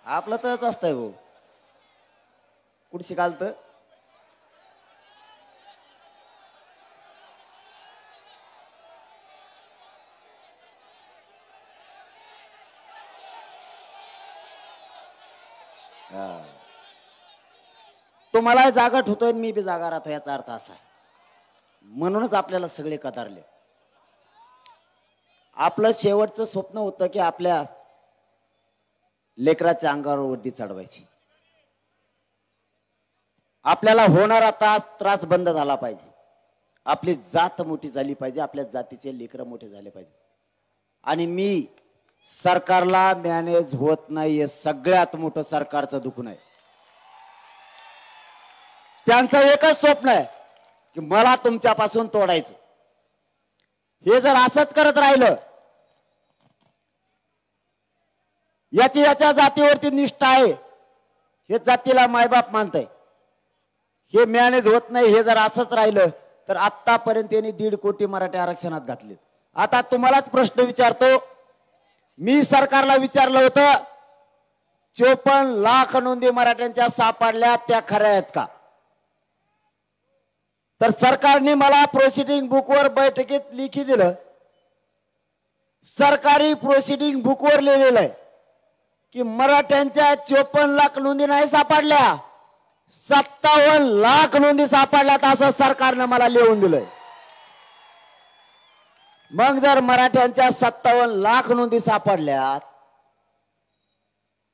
आपलं तरच असतंय भाऊ. कुठं शिकालत? तुम्हाला जागा ठेवतोय मी बी जागा राहतो, याचा अर्थ असा आहे. म्हणूनच आपल्याला सगळे कतारले. आपलं शेवटचं स्वप्न होतं की आपल्या लेकराच्या अंगावर वर्दी चढवायची. आपल्याला होणारा त्रास बंद झाला पाहिजे. आपली जात मोठी झाली पाहिजे. आपल्या जातीचे लेकरं मोठे झाले पाहिजे. आणि मी सरकारला मॅनेज होत नाही हे सगळ्यात मोठं सरकारचं दुखणं आहे. त्यांचं एकच स्वप्न आहे की मला तुमच्यापासून तोडायचं. हे जर असंच करत राहिलं, याच्या जातीवरती निष्ठा आहे, हे जातीला मायबाप मानतंय, हे मॅनेज होत नाही. हे जर असंच राहिलं तर आतापर्यंत यांनी 1.5 कोटी मराठी आरक्षणात घातले. आता तुम्हालाच प्रश्न विचारतो. मी सरकारला विचारलं होतं 54 लाख नोंदी मराठ्यांच्या सापडल्या, त्या खऱ्या आहेत का? तर सरकारने मला प्रोसिडिंग बुकवर बैठकीत लिखी दिलं. सरकारी प्रोसिडिंग बुकवर लिहिलेलं आहे की मराठ्यांच्या 54 लाख नोंदी नाही सापडल्या, 57 लाख नोंदी सापडल्यात असं सरकारनं मला लिहून दिलंय. मग जर मराठ्यांच्या 57 लाख नोंदी सापडल्यात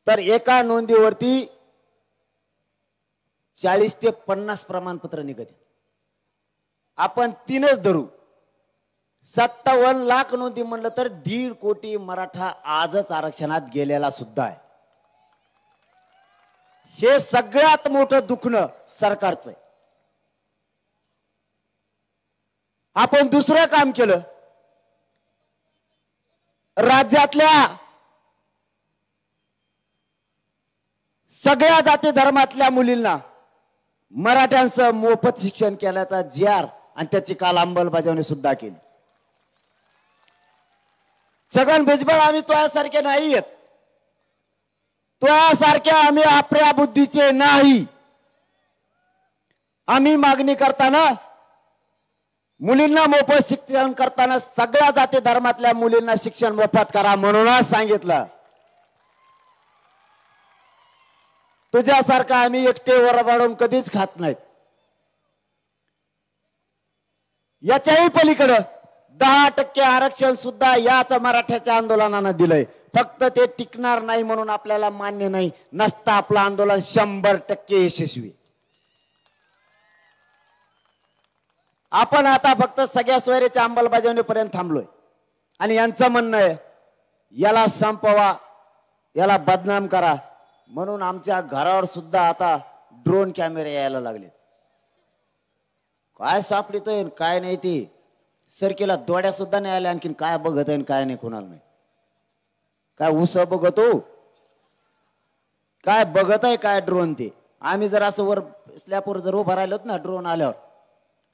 तर एका नोंदीवरती 40 ते 50 प्रमाणपत्र निघते. आपण 3च धरू. 57 लाख नोंदी म्हणलं तर 1.5 कोटी मराठा आजच आरक्षणात गेलेला सुद्धा आहे. हे सगळ्यात मोठं दुखणं सरकारचं आहे. आपण दुसरं काम केलं. राज्यातल्या सगळ्या जाती धर्मातल्या मुलींना मराठ्यांसह मोफत शिक्षण केल्याचा जी.आर आणि त्याची काल अंमलबजावणी सुद्धा केली. छगन भुजबळ आम्ही तुझ्यासारखे नाही आहेत. तुझ्यासारख्या आम्ही आपल्या बुद्धीचे नाही. आम्ही मागणी करताना, मुलींना मोफत शिक्षण करताना सगळ्या जाती धर्मातल्या मुलींना शिक्षण मोफत करा म्हणूनच सांगितलं. तुझ्यासारखा आम्ही एकटे वरबाडून कधीच खात नाहीत. याच्याही पलीकडे 10% आरक्षण सुद्धा याच मराठ्याच्या आंदोलनानं दिलंय. फक्त ते टिकणार नाही म्हणून आपल्याला मान्य नाही. नसता आपलं आंदोलन 100% यशस्वी. आपण आता फक्त सगळ्या सोयऱ्याच्या अंमलबजावणीपर्यंत थांबलोय. आणि यांचं म्हणणं आहे याला संपवा, याला बदनाम करा म्हणून आमच्या घरावर सुद्धा आता ड्रोन कॅमेरे यायला लागले. काय सापडतोय काय नाही ते सरकीला दोड्या सुद्धा नाही आल्या. आणखीन काय बघत आहे काय नाही कोणाला नाही. काय उस बघतो काय बघत आहे काय ड्रोन ते. आम्ही जर असं वर स्लॅपवर जर उभं राहिलोत ना ड्रोन आल्यावर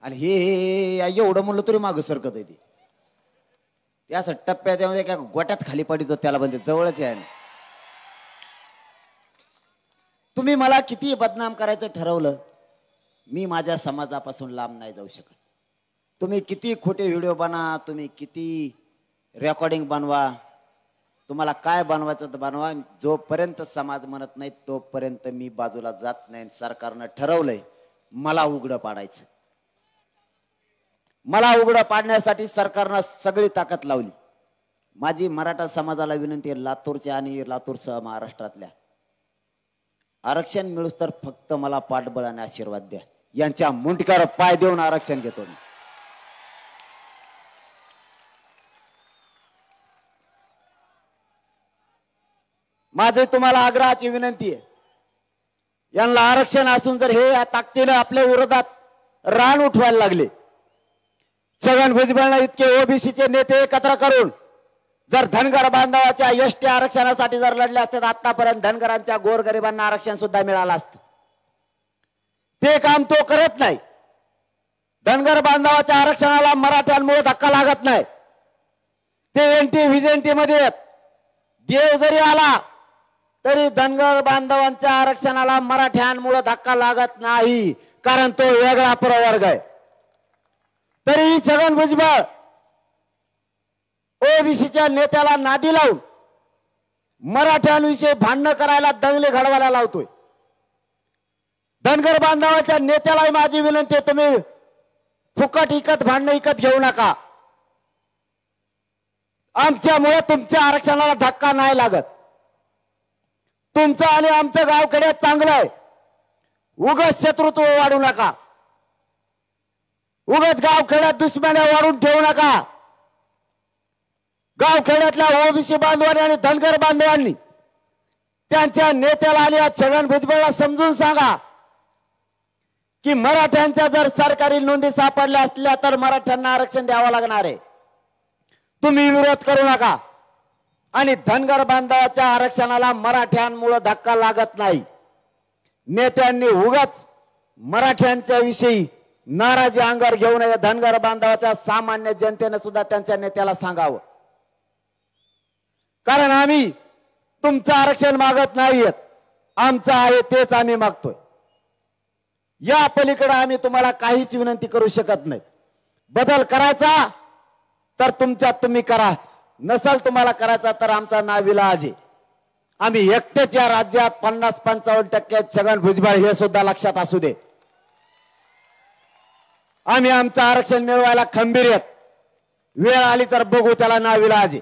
आणि हे एवढं म्हणलं तरी मागं सरकत आहे ते असं टप्प्यात काय गोट्यात खाली पडितो त्याला बनते जवळच आहे. तुम्ही मला किती बदनाम करायचं ठरवलं, मी माझ्या समाजापासून लांब नाही जाऊ शकत. तुम्ही किती खोटे व्हिडिओ बना, तुम्ही किती रेकॉर्डिंग बनवा, तुम्हाला काय बनवायचं तर बनवा. जोपर्यंत समाज म्हणत नाही तोपर्यंत मी बाजूला जात नाही. सरकारनं ठरवलंय मला उघडं पाडायचं. मला उघडं पाडण्यासाठी सरकारनं सगळी ताकद लावली. माझी मराठा समाजाला विनंती आहे, लातूरच्या आणि लातूरसह महाराष्ट्रातल्या आरक्षण मिळूस तर फक्त मला पाठबळ आणि आशीर्वाद द्या. यांच्या मुंडक्यावर पाय देऊन आरक्षण घेतो मी. माझे तुम्हाला आग्रहाची विनंती आहे, यांना आरक्षण असून जर हे या ताकदीने आपल्या विरोधात रान उठवायला लागले, छगन भुजबळला इतके ओबीसीचे नेते एकत्र करून जर धनगर बांधवाच्या एसटी आरक्षणासाठी जर लढले असते तर आतापर्यंत धनगरांच्या गोरगरिबांना आरक्षण सुद्धा मिळालं असतं. ते काम तो करत नाही. धनगर बांधवाच्या आरक्षणाला मराठ्यांमुळे धक्का लागत नाही. ते एनटी व्हिजेंटी मध्ये देव जरी आला तरी धनगर बांधवांच्या आरक्षणाला मराठ्यांमुळे धक्का लागत नाही, कारण तो वेगळा प्रवर्ग आहे. तरी छगन भुजबळ ओबीसीच्या नेत्याला नादी लावून मराठ्यांविषयी भांडण करायला, दंगली घडवायला लावतोय. धनगर बांधवाच्या नेत्यालाही माझी विनंती आहे, तुम्ही फुकट इकत भांडण इकत घेऊ नका. आमच्यामुळे तुमच्या आरक्षणाला धक्का नाही लागत. तुमचं आणि आमचं गावखेड्यात चांगलं आहे. उगाच शत्रुत्व वाढू नका. उगाच गावखेड्यात दुश्मन्या वाढून ठेवू नका. गावखेड्यातल्या ओबीसी बांधवांनी आणि धनगर बांधवांनी त्यांच्या नेत्याला आणि छगन भुजबळला समजून सांगा की मराठ्यांच्या जर सरकारी नोंदी सापडल्या असल्या तर मराठ्यांना आरक्षण द्यावं लागणार आहे. तुम्ही विरोध करू नका. आणि धनगर बांधवाच्या आरक्षणाला मराठ्यांमुळे धक्का लागत नाही. नेत्यांनी उगाच मराठ्यांच्या विषयी नाराजी अंगावर घेऊ नये. धनगर बांधवाच्या सामान्य जनतेने सुद्धा त्यांच्या नेत्याला सांगावं, कारण आम्ही तुमचं आरक्षण मागत नाहीयेत. आमचं आहे तेच आम्ही मागतोय. या पलीकडे आम्ही तुम्हाला काहीच विनंती करू शकत नाही. बदल करायचा तर तुमच्यात तुम्ही करा, नसल तुम्हाला करायचा तर आमचा नाविलाज आहे. आम्ही एकटेच या राज्यात 50-55% छगन भुजबळ हे सुद्धा लक्षात असू दे. आम्ही आमचं आरक्षण मिळवायला खंबीर आहेत. वेळ आली तर बघू, त्याला नाविलाज आहे.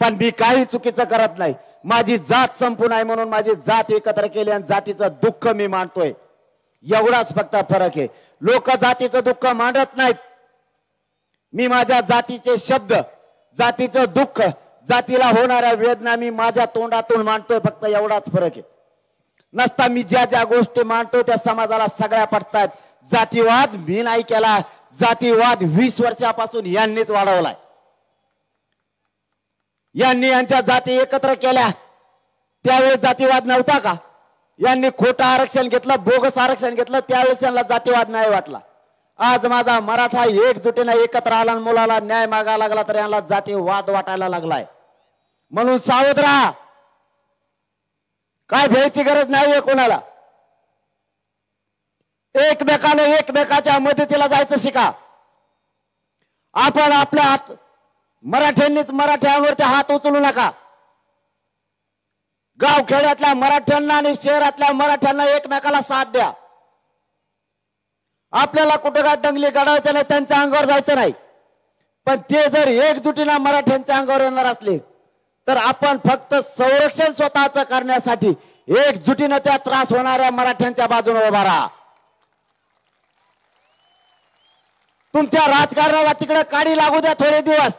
पण मी काही चुकीचं करत नाही. माझी जात संपू नये म्हणून माझी जात एकत्र केली आणि जातीचं दुःख मी मांडतोय. एवढाच फक्त फरक आहे. लोक जातीचं दुःख मांडत नाहीत. मी माझ्या जातीचे शब्द, जातीचं दुःख, जातीला होणाऱ्या वेदना मी माझ्या तोंडातून मांडतोय. फक्त एवढाच फरक आहे. नसता मी ज्या ज्या गोष्टी मांडतो त्या समाजाला सगळ्या पटतात. जातीवाद मी नाही केला. जातीवाद 20 वर्षापासून यांनीच वाढवलाय. यांनी यांच्या जाती एकत्र केल्या, त्यावेळेस जातीवाद नव्हता का? यांनी खोटं आरक्षण घेतलं, बोगस आरक्षण घेतलं, त्यावेळेस यांना जातीवाद नाही वाटला. आज माझा मराठा एकजुटीने एकत्र आला, मुलाला न्याय मागायला लागला तर यांना जातीवाद वाटायला लागलाय. म्हणून सावध राहा. काय भ्यायची गरज नाहीये कोणाला. एकमेकाला एकमेकाच्या मदतीला जायचं शिका. आपण आपल्या हात, मराठ्यांनीच मराठ्यांवरती हात उचलू नका. गाव खेड्यातल्या मराठ्यांना आणि शहरातल्या मराठ्यांना एकमेकाला साथ द्या. आपल्याला कुठं काय दंगली घडवायच्या नाही, त्यांच्या अंगावर जायचं नाही. पण ते जर एकजुटीनं मराठ्यांच्या अंगावर येणार असले तर आपण फक्त संरक्षण स्वतःच करण्यासाठी एकजुटीनं त्या त्रास होणाऱ्या मराठ्यांच्या बाजूने उभा राहा. तुमच्या राजकारणाला तिकडे काडी लागू द्या थोडे दिवस.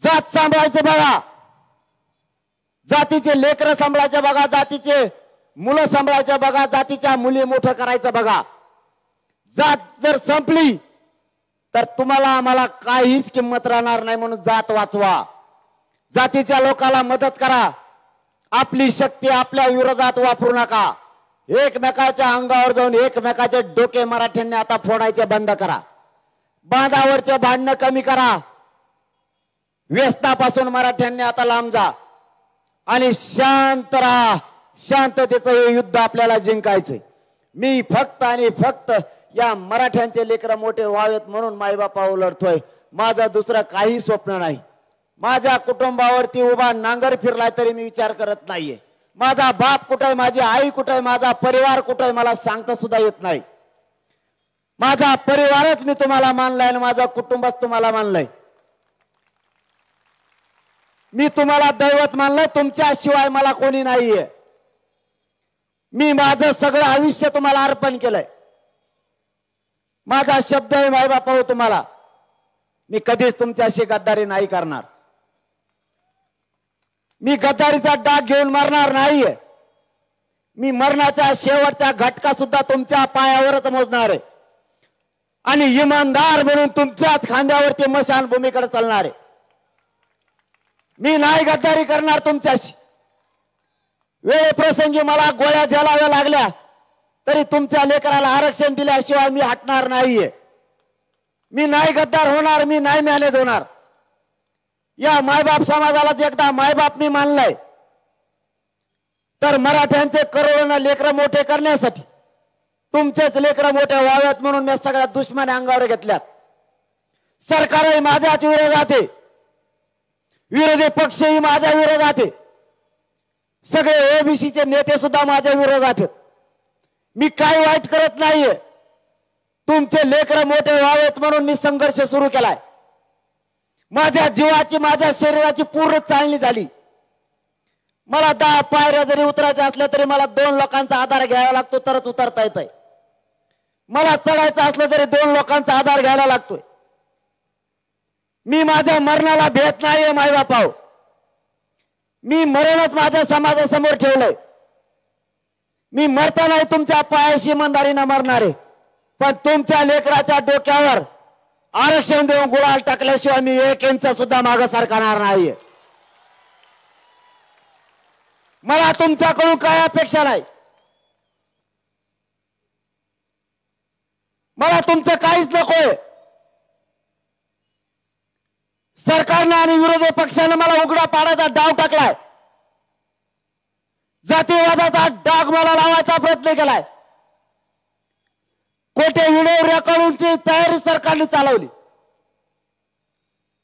जात सांभाळायचं बघा, जातीचे लेकरं सांभाळायचे बघा, जातीचे मुलं सांभाळायचे बघा, जातीच्या मुली मोठं करायचं बघा. जात जर संपली तर तुम्हाला आम्हाला काहीच किंमत राहणार नाही. म्हणून जात वाचवा. जातीच्या लोकांना मदत करा. आपली शक्ती आपल्या विरोधात वापरू नका. एकमेकाच्या अंगावर जाऊन एकमेकाचे डोके मराठ्यांनी आता फोडायचे बंद करा. बांधावरचे भांडणं कमी करा. व्यसनापासून मराठ्यांनी आता लांब जा आणि शांत राहा. शांततेचं हे युद्ध आपल्याला जिंकायचंय. मी फक्त आणि फक्त या मराठ्यांचे लेकरं मोठे व्हावेत म्हणून मायबापावर लढतोय. माझं दुसरं काही स्वप्न नाही. माझ्या कुटुंबावरती उभा नांगर फिरलाय तरी मी विचार करत नाहीये. माझा बाप कुठे आहे, माझी आई कुठे आहे, माझा परिवार कुठे आहे मला सांगता सुद्धा येत नाही. माझा परिवारच मी तुम्हाला मानलाय आणि माझं कुटुंबच तुम्हाला मानलंय. मी तुम्हाला दैवत मानलंय, तुमच्याशिवाय मला कोणी नाहीये. मी माझं सगळं आयुष्य तुम्हाला अर्पण केलंय. माझा शब्द आहे माय बापा हो तुम्हाला, मी कधीच तुमच्याशी गद्दारी नाही करणार. मी गद्दारीचा डाग घेऊन मरणार नाहीये. मी मरणाचा शेवटचा घटका सुद्धा तुमच्या पायावरच मोजणार आहे आणि इमानदार म्हणून तुमच्याच खांद्यावरती मशान भूमीकडे चालणार आहे. मी नाही गद्दारी करणार तुमच्याशी. वेळेप्रसंगी मला गोळ्या झेलाव्या लागल्या तरी तुमच्या लेकराला आरक्षण दिल्याशिवाय मी हटणार नाहीये. मी नाही गद्दार होणार, मी नाही मॅनेज होणार. या मायबाप समाजाला एकदा मायबाप मी मानलंय तर मराठ्यांचे करोडोना लेकरं मोठे करण्यासाठी तुमचेच लेकरं मोठे व्हावेत म्हणून मी सगळ्या दुश्मनी अंगावर घेतल्यात. सरकारही माझ्याच विरोधात आहे, विरोधी पक्षही माझ्या विरोधात आहे, सगळे ओबीसीचे नेते सुद्धा माझ्या विरोधात आहेत. मी काही वाईट करत नाहीये. तुमचे लेकरं मोठे व्हावेत म्हणून मी संघर्ष सुरू केलाय. माझ्या जीवाची माझ्या शरीराची पूर्ण चालणी झाली. मला 10 पायऱ्या जरी उतरायच्या असल्या तरी मला 2 लोकांचा आधार घ्यावा लागतो तरच उतरता येतंय. मला चढायचं असलं तरी 2 लोकांचा आधार घ्यायला लागतोय. मी माझ्या मरणाला भेट नाहीये मायबापाव. मी मरणच माझ्या समाजासमोर ठेवलंय. मी मरतानाही तुमच्या पायाशी इमानदारीनं मरणार आहे. पण तुमच्या लेकराच्या डोक्यावर आरक्षण देऊन गुलाल टाकल्याशिवाय मी 1 इंच सुद्धा मागे सरकणार नाहीये. मला तुमच्याकडून काय अपेक्षा नाही. मला तुमचं काहीच नकोय. सरकारनं आणि विरोधी पक्षानं मला उघडा पाडायचा डाव टाकलाय. जातीवादाचा डाग मला लावायचा प्रयत्न केलाय. खोटे व्हिडिओ रेकॉर्डिंगची तयारी सरकारने चालवली.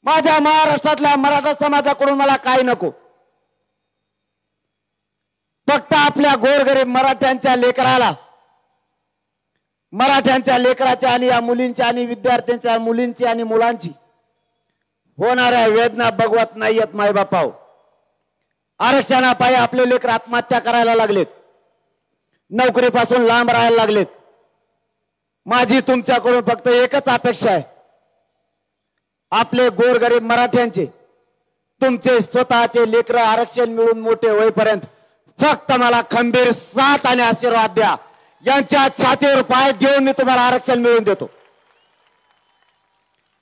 माझ्या महाराष्ट्रातल्या मराठा समाजाकडून मला काय नको. फक्त आपल्या गोरगरीब मराठ्यांच्या लेकराच्या आणि या मुलींच्या आणि विद्यार्थ्यांच्या मुलींची आणि मुलांची होणाऱ्या वेदना बघवत नाहीयेत मायबापाव. आरक्षणापायी आपले लेकर आत्महत्या करायला लागलेत, नोकरीपासून लांब राहायला लागलेत. माझी तुमच्याकडून फक्त एकच अपेक्षा आहे, आपले गोरगरीब मराठ्यांचे तुमचे स्वतःचे लेकर आरक्षण मिळून मोठे होईपर्यंत फक्त मला खंबीर साथ आणि आशीर्वाद द्या. यांच्या छातीवर पाय देऊन मी तुम्हाला आरक्षण मिळवून देतो.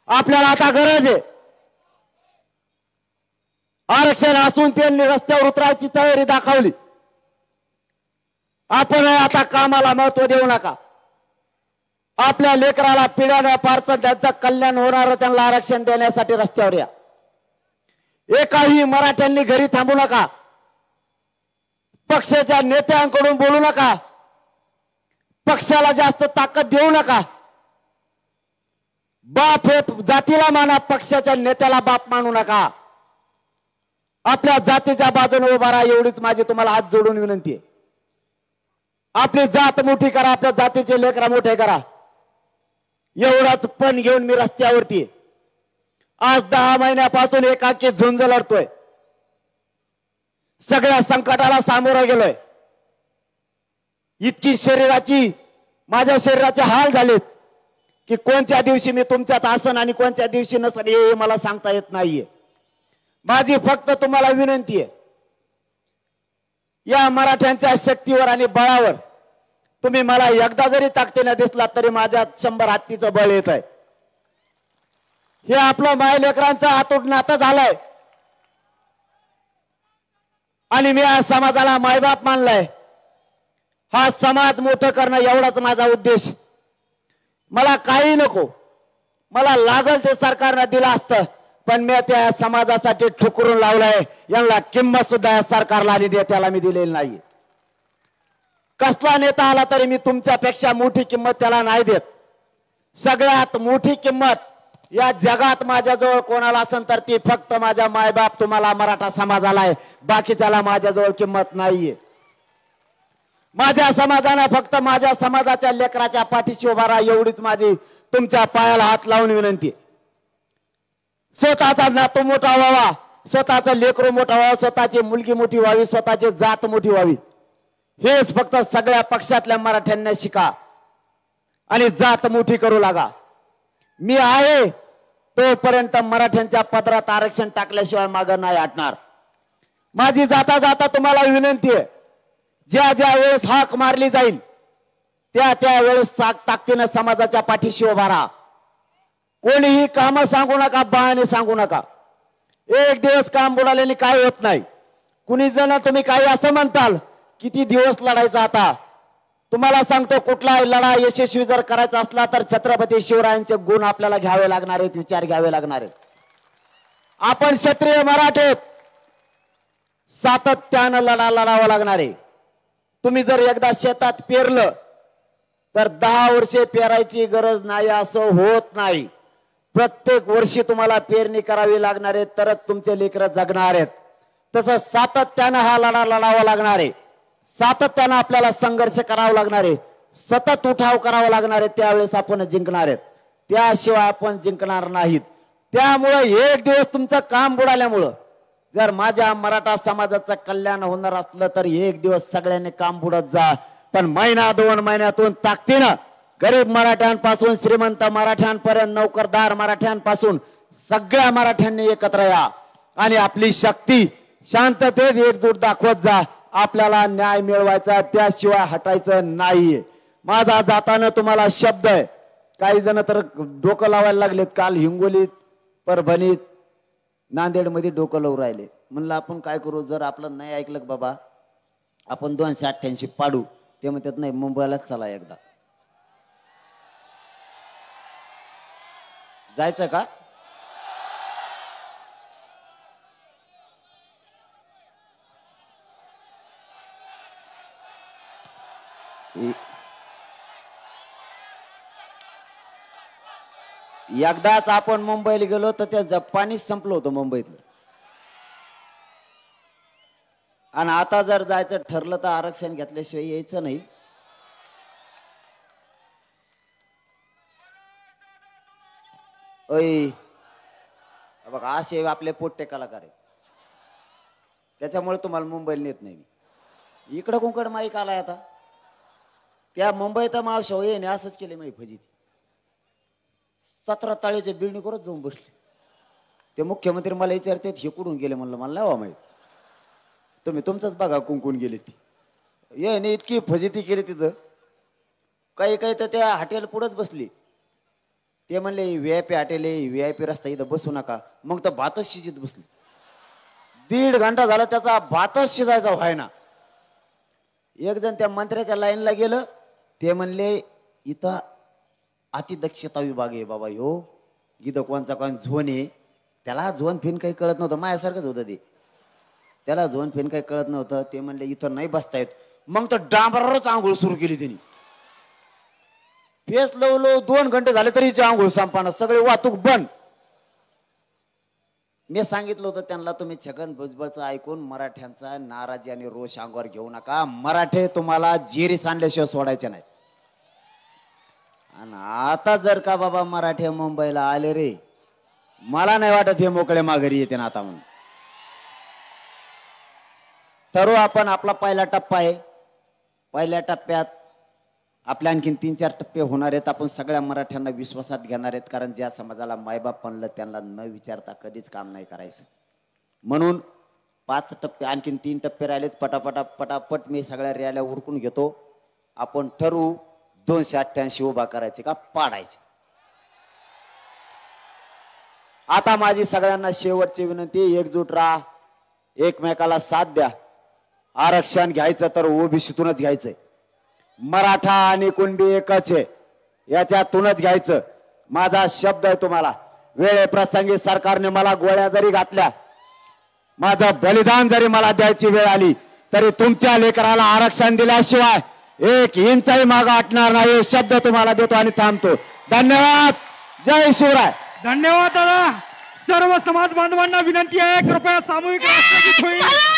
आपल्याला आता गरज आहे. आरक्षण असून त्यांनी रस्त्यावर उतरायची तयारी दाखवली. आपण आता कामाला महत्व देऊ नका. आपल्या लेकराला पिढ्यानं पारचं त्यांचं कल्याण होणार, त्यांना आरक्षण देण्यासाठी रस्त्यावर या. एकाही मराठ्यांनी घरी थांबू नका. पक्षाच्या नेत्यांकडून बोलू नका. पक्षाला जास्त ताकद देऊ नका. बाप हे जातीला माना, पक्षाच्या नेत्याला बाप मानू नका. आपल्या जातीच्या बाजूने उभा राहा, एवढीच माझी तुम्हाला हात जोडून विनंती आहे. आपली जात मोठी करा, आपल्या जातीचे लेकरा मोठे करा. एवढाच पण घेऊन मी रस्त्यावरती आहे. आज 10 महिन्यापासून एकाकी झुंज लढतोय. सगळ्या संकटाला सामोरं गेलोय. इतकी माझ्या शरीराचे हाल झालेत की कोणत्या दिवशी मी तुमच्यात आसन आणि कोणत्या दिवशी नसन हे मला सांगता येत नाहीये. माझी फक्त तुम्हाला विनंती आहे, या मराठ्यांच्या शक्तीवर आणि बळावर तुम्ही मला एकदा जरी ताकदीने दिसला तरी माझ्यात 100 हत्तीचं बळ येत आहे. हे आपलं माय लेकरांचं आतून नातं झालंय आणि मी या समाजाला मायबाप मानलाय. हा समाज मोठं करणं एवढाच माझा उद्देश. मला काही नको. मला लागल ते सरकारनं दिलं असतं, पण मी त्या समाजासाठी ठुकरून लावलंय. यांना किंमत सुद्धा या सरकारला आणि नेत्याला मी दिलेली नाही. कसला नेता आला तरी मी तुमच्यापेक्षा मोठी किंमत त्याला नाही देत. सगळ्यात मोठी किंमत या जगात माझ्याजवळ कोणाला असेल तर ती फक्त माझ्या मायबाप तुम्हाला मराठा समाजाला आहे. बाकीच्याला माझ्याजवळ किंमत नाहीये. माझ्या समाजाने फक्त माझ्या समाजाच्या लेकराच्या पाठीशी उभा राहा एवढीच माझी तुमच्या पायाला हात लावून विनंती. स्वतःचा नातू मोठा व्हावा, स्वतःचा लेकरू मोठा व्हावा, स्वतःची मुलगी मोठी व्हावी, स्वतःची जात मोठी व्हावी. हेच फक्त सगळ्या पक्षातल्या मराठ्यांना शिका आणि जात मोठी करू लागा. मी आहे तोपर्यंत मराठ्यांच्या पदरात आरक्षण टाकल्याशिवाय मागे नाही हटणार. माझी जाता जाता तुम्हाला विनंती आहे, ज्या ज्या वेळेस हाक मारली जाईल त्या त्या वेळेस ताकदीनं समाजाच्या पाठीशी उभा राहा. कोणीही काम सांगू नका, बहाणे सांगू नका. एक दिवस काम बुडाल्याने काय होत नाही. कुणी जण तुम्ही काही असं म्हणताल, किती दिवस लढायचा आता. तुम्हाला सांगतो, कुठलाही लढा यशस्वी जर करायचा असला तर छत्रपती शिवरायांचे गुण आपल्याला घ्यावे लागणार आहेत, विचार घ्यावे लागणार आहेत. आपण क्षत्रिय मराठे सातत्यानं लढावं लागणार आहे. तुम्ही जर एकदा शेतात पेरलं तर 10 वर्षे पेरायची गरज नाही असं होत नाही. प्रत्येक वर्षी तुम्हाला पेरणी करावी लागणार आहे, तरच तुमचे लेकरं जगणार आहेत. तसं सातत्यानं हा लढा लढावा लागणार आहे. सातत्यानं आपल्याला संघर्ष करावा लागणार आहे, सतत उठाव करावा लागणार आहे. त्यावेळेस आपण जिंकणार आहेत, त्याशिवाय आपण जिंकणार नाहीत. त्यामुळे एक दिवस तुमचं काम बुडाल्यामुळं जर माझ्या मराठा समाजाचं कल्याण होणार असलं तर एक दिवस सगळ्यांनी काम बुडत जा. पण महिना 2 महिन्यातून ताकदीनं गरीब मराठ्यांपासून श्रीमंत मराठ्यांपर्यंत, नोकरदार मराठ्यांपासून सगळ्या मराठ्यांनी एकत्र या आणि आपली शक्ती शांततेत एकजूट दाखवत जा. आपल्याला न्याय मिळवायचा, त्याशिवाय हटायचं नाहीये. माझा जाताना तुम्हाला शब्द आहे. काही जण तर डोकं लावायला लागलेत. काल हिंगोलीत, परभणीत, नांदेडमध्ये डोकं लावून राहिले. म्हणलं आपण काय करू, जर आपलं नाही ऐकलं बाबा आपण 288 पाडू. ते म्हणतात नाही, मुंबईलाच चला एकदा. जायचं का? एकदाच आपण मुंबईला गेलो तर त्या जपानीच संपलं होतं मुंबईतलं. आणि आता जर जायचं ठरलं तर आरक्षण घेतल्याशिवाय यायचं नाही. ओय बघा, असे आपले पोट्टे कलाकार आहेत. त्याच्यामुळे तुम्हाला मुंबईला नेत नाही. इकडं कुंकड माईक आलाय आता. त्या मुंबईत मावशा येणे असंच केले माई फजिती. 17 ताळीचे बिल्डिंग करत जाऊन बसले. ते मुख्यमंत्री मला विचारतात हे कुठून गेले. म्हणलं मला नाही माहित, तुम्ही तुमचंच बघा कुंकून गेले. ती येणे इतकी फजिती केली तिथं. काही काही तर त्या हॉटेल पुढंच बसली. ते म्हणले VIP हॉटेल आहे, VIP रस्ता, इथं बसू नका. मग तर भातच शिजत बसली. 1.5 घंटा झाला त्याचा भातच शिजायचा व्हायना. एक जण त्या मंत्र्याच्या लाईनला गेलं. ते म्हणले इथं अतिदक्षता विभाग आहे बाबा. हो इथं कोणचा कोण झोन आहे. त्याला झोन फिन काही कळत नव्हतं. माझ्यासारखंच होतं ते. त्याला झोन फिन काही कळत नव्हतं. ते म्हणले इथं नाही बसता येत. मग तर डांबरावरच आंघोळ सुरू केली त्यांनी. फेस लवलो 2 घंटे झाले तरी आंघोळ संपाना, सगळे वाहतूक बंद. मी सांगितलं होतं त्यांना, तुम्ही छगन भुजबळचं ऐकून मराठ्यांचा नाराजी आणि रोष अंगावर घेऊ नका. मराठे तुम्हाला जेरी सांडल्याशिवाय सोडायचे नाही. आणि आता जर का बाबा मराठे मुंबईला आले रे, मला नाही वाटत हे मोकळे माघारी येते ना आता म्हणून. ठरवू आपण. आपला पहिला टप्पा आहे. पहिल्या टप्प्यात आपल्या आणखीन 3-4 टप्पे होणार आहेत. आपण सगळ्या मराठ्यांना विश्वासात घेणार आहेत. कारण ज्या समाजाला मायबाप म्हणलं त्यांना न विचारता कधीच काम नाही करायचं. म्हणून 5 टप्पे, आणखीन 3 टप्पे राहिलेत. पटापट मी सगळ्या रॅल्या उरकून घेतो. आपण ठरवू 288 उभा करायचे का पाडायचे. आता माझी सगळ्यांना शेवटची विनंती, एकजूट राहा, एकमेकाला साथ द्या. आरक्षण घ्यायचं तर ओबीसीतूनच घ्यायचंय. मराठा आणि कुणबी एकच आहे, याच्यातूनच घ्यायचं. माझा शब्द आहे तुम्हाला. वेळेप्रसंगी सरकारने मला गोळ्या जरी घातल्या, माझं बलिदान जरी मला द्यायची वेळ आली, तरी तुमच्या लेकराला आरक्षण दिल्याशिवाय 1 इंचही मागे हटणार नाही. शब्द तुम्हाला देतो आणि थांबतो. धन्यवाद. जय शिवराय. धन्यवाद दादा. सर्व समाज बांधवांना विनंती आहे, कृपया सामूहिक राष्ट्रगीत होईल.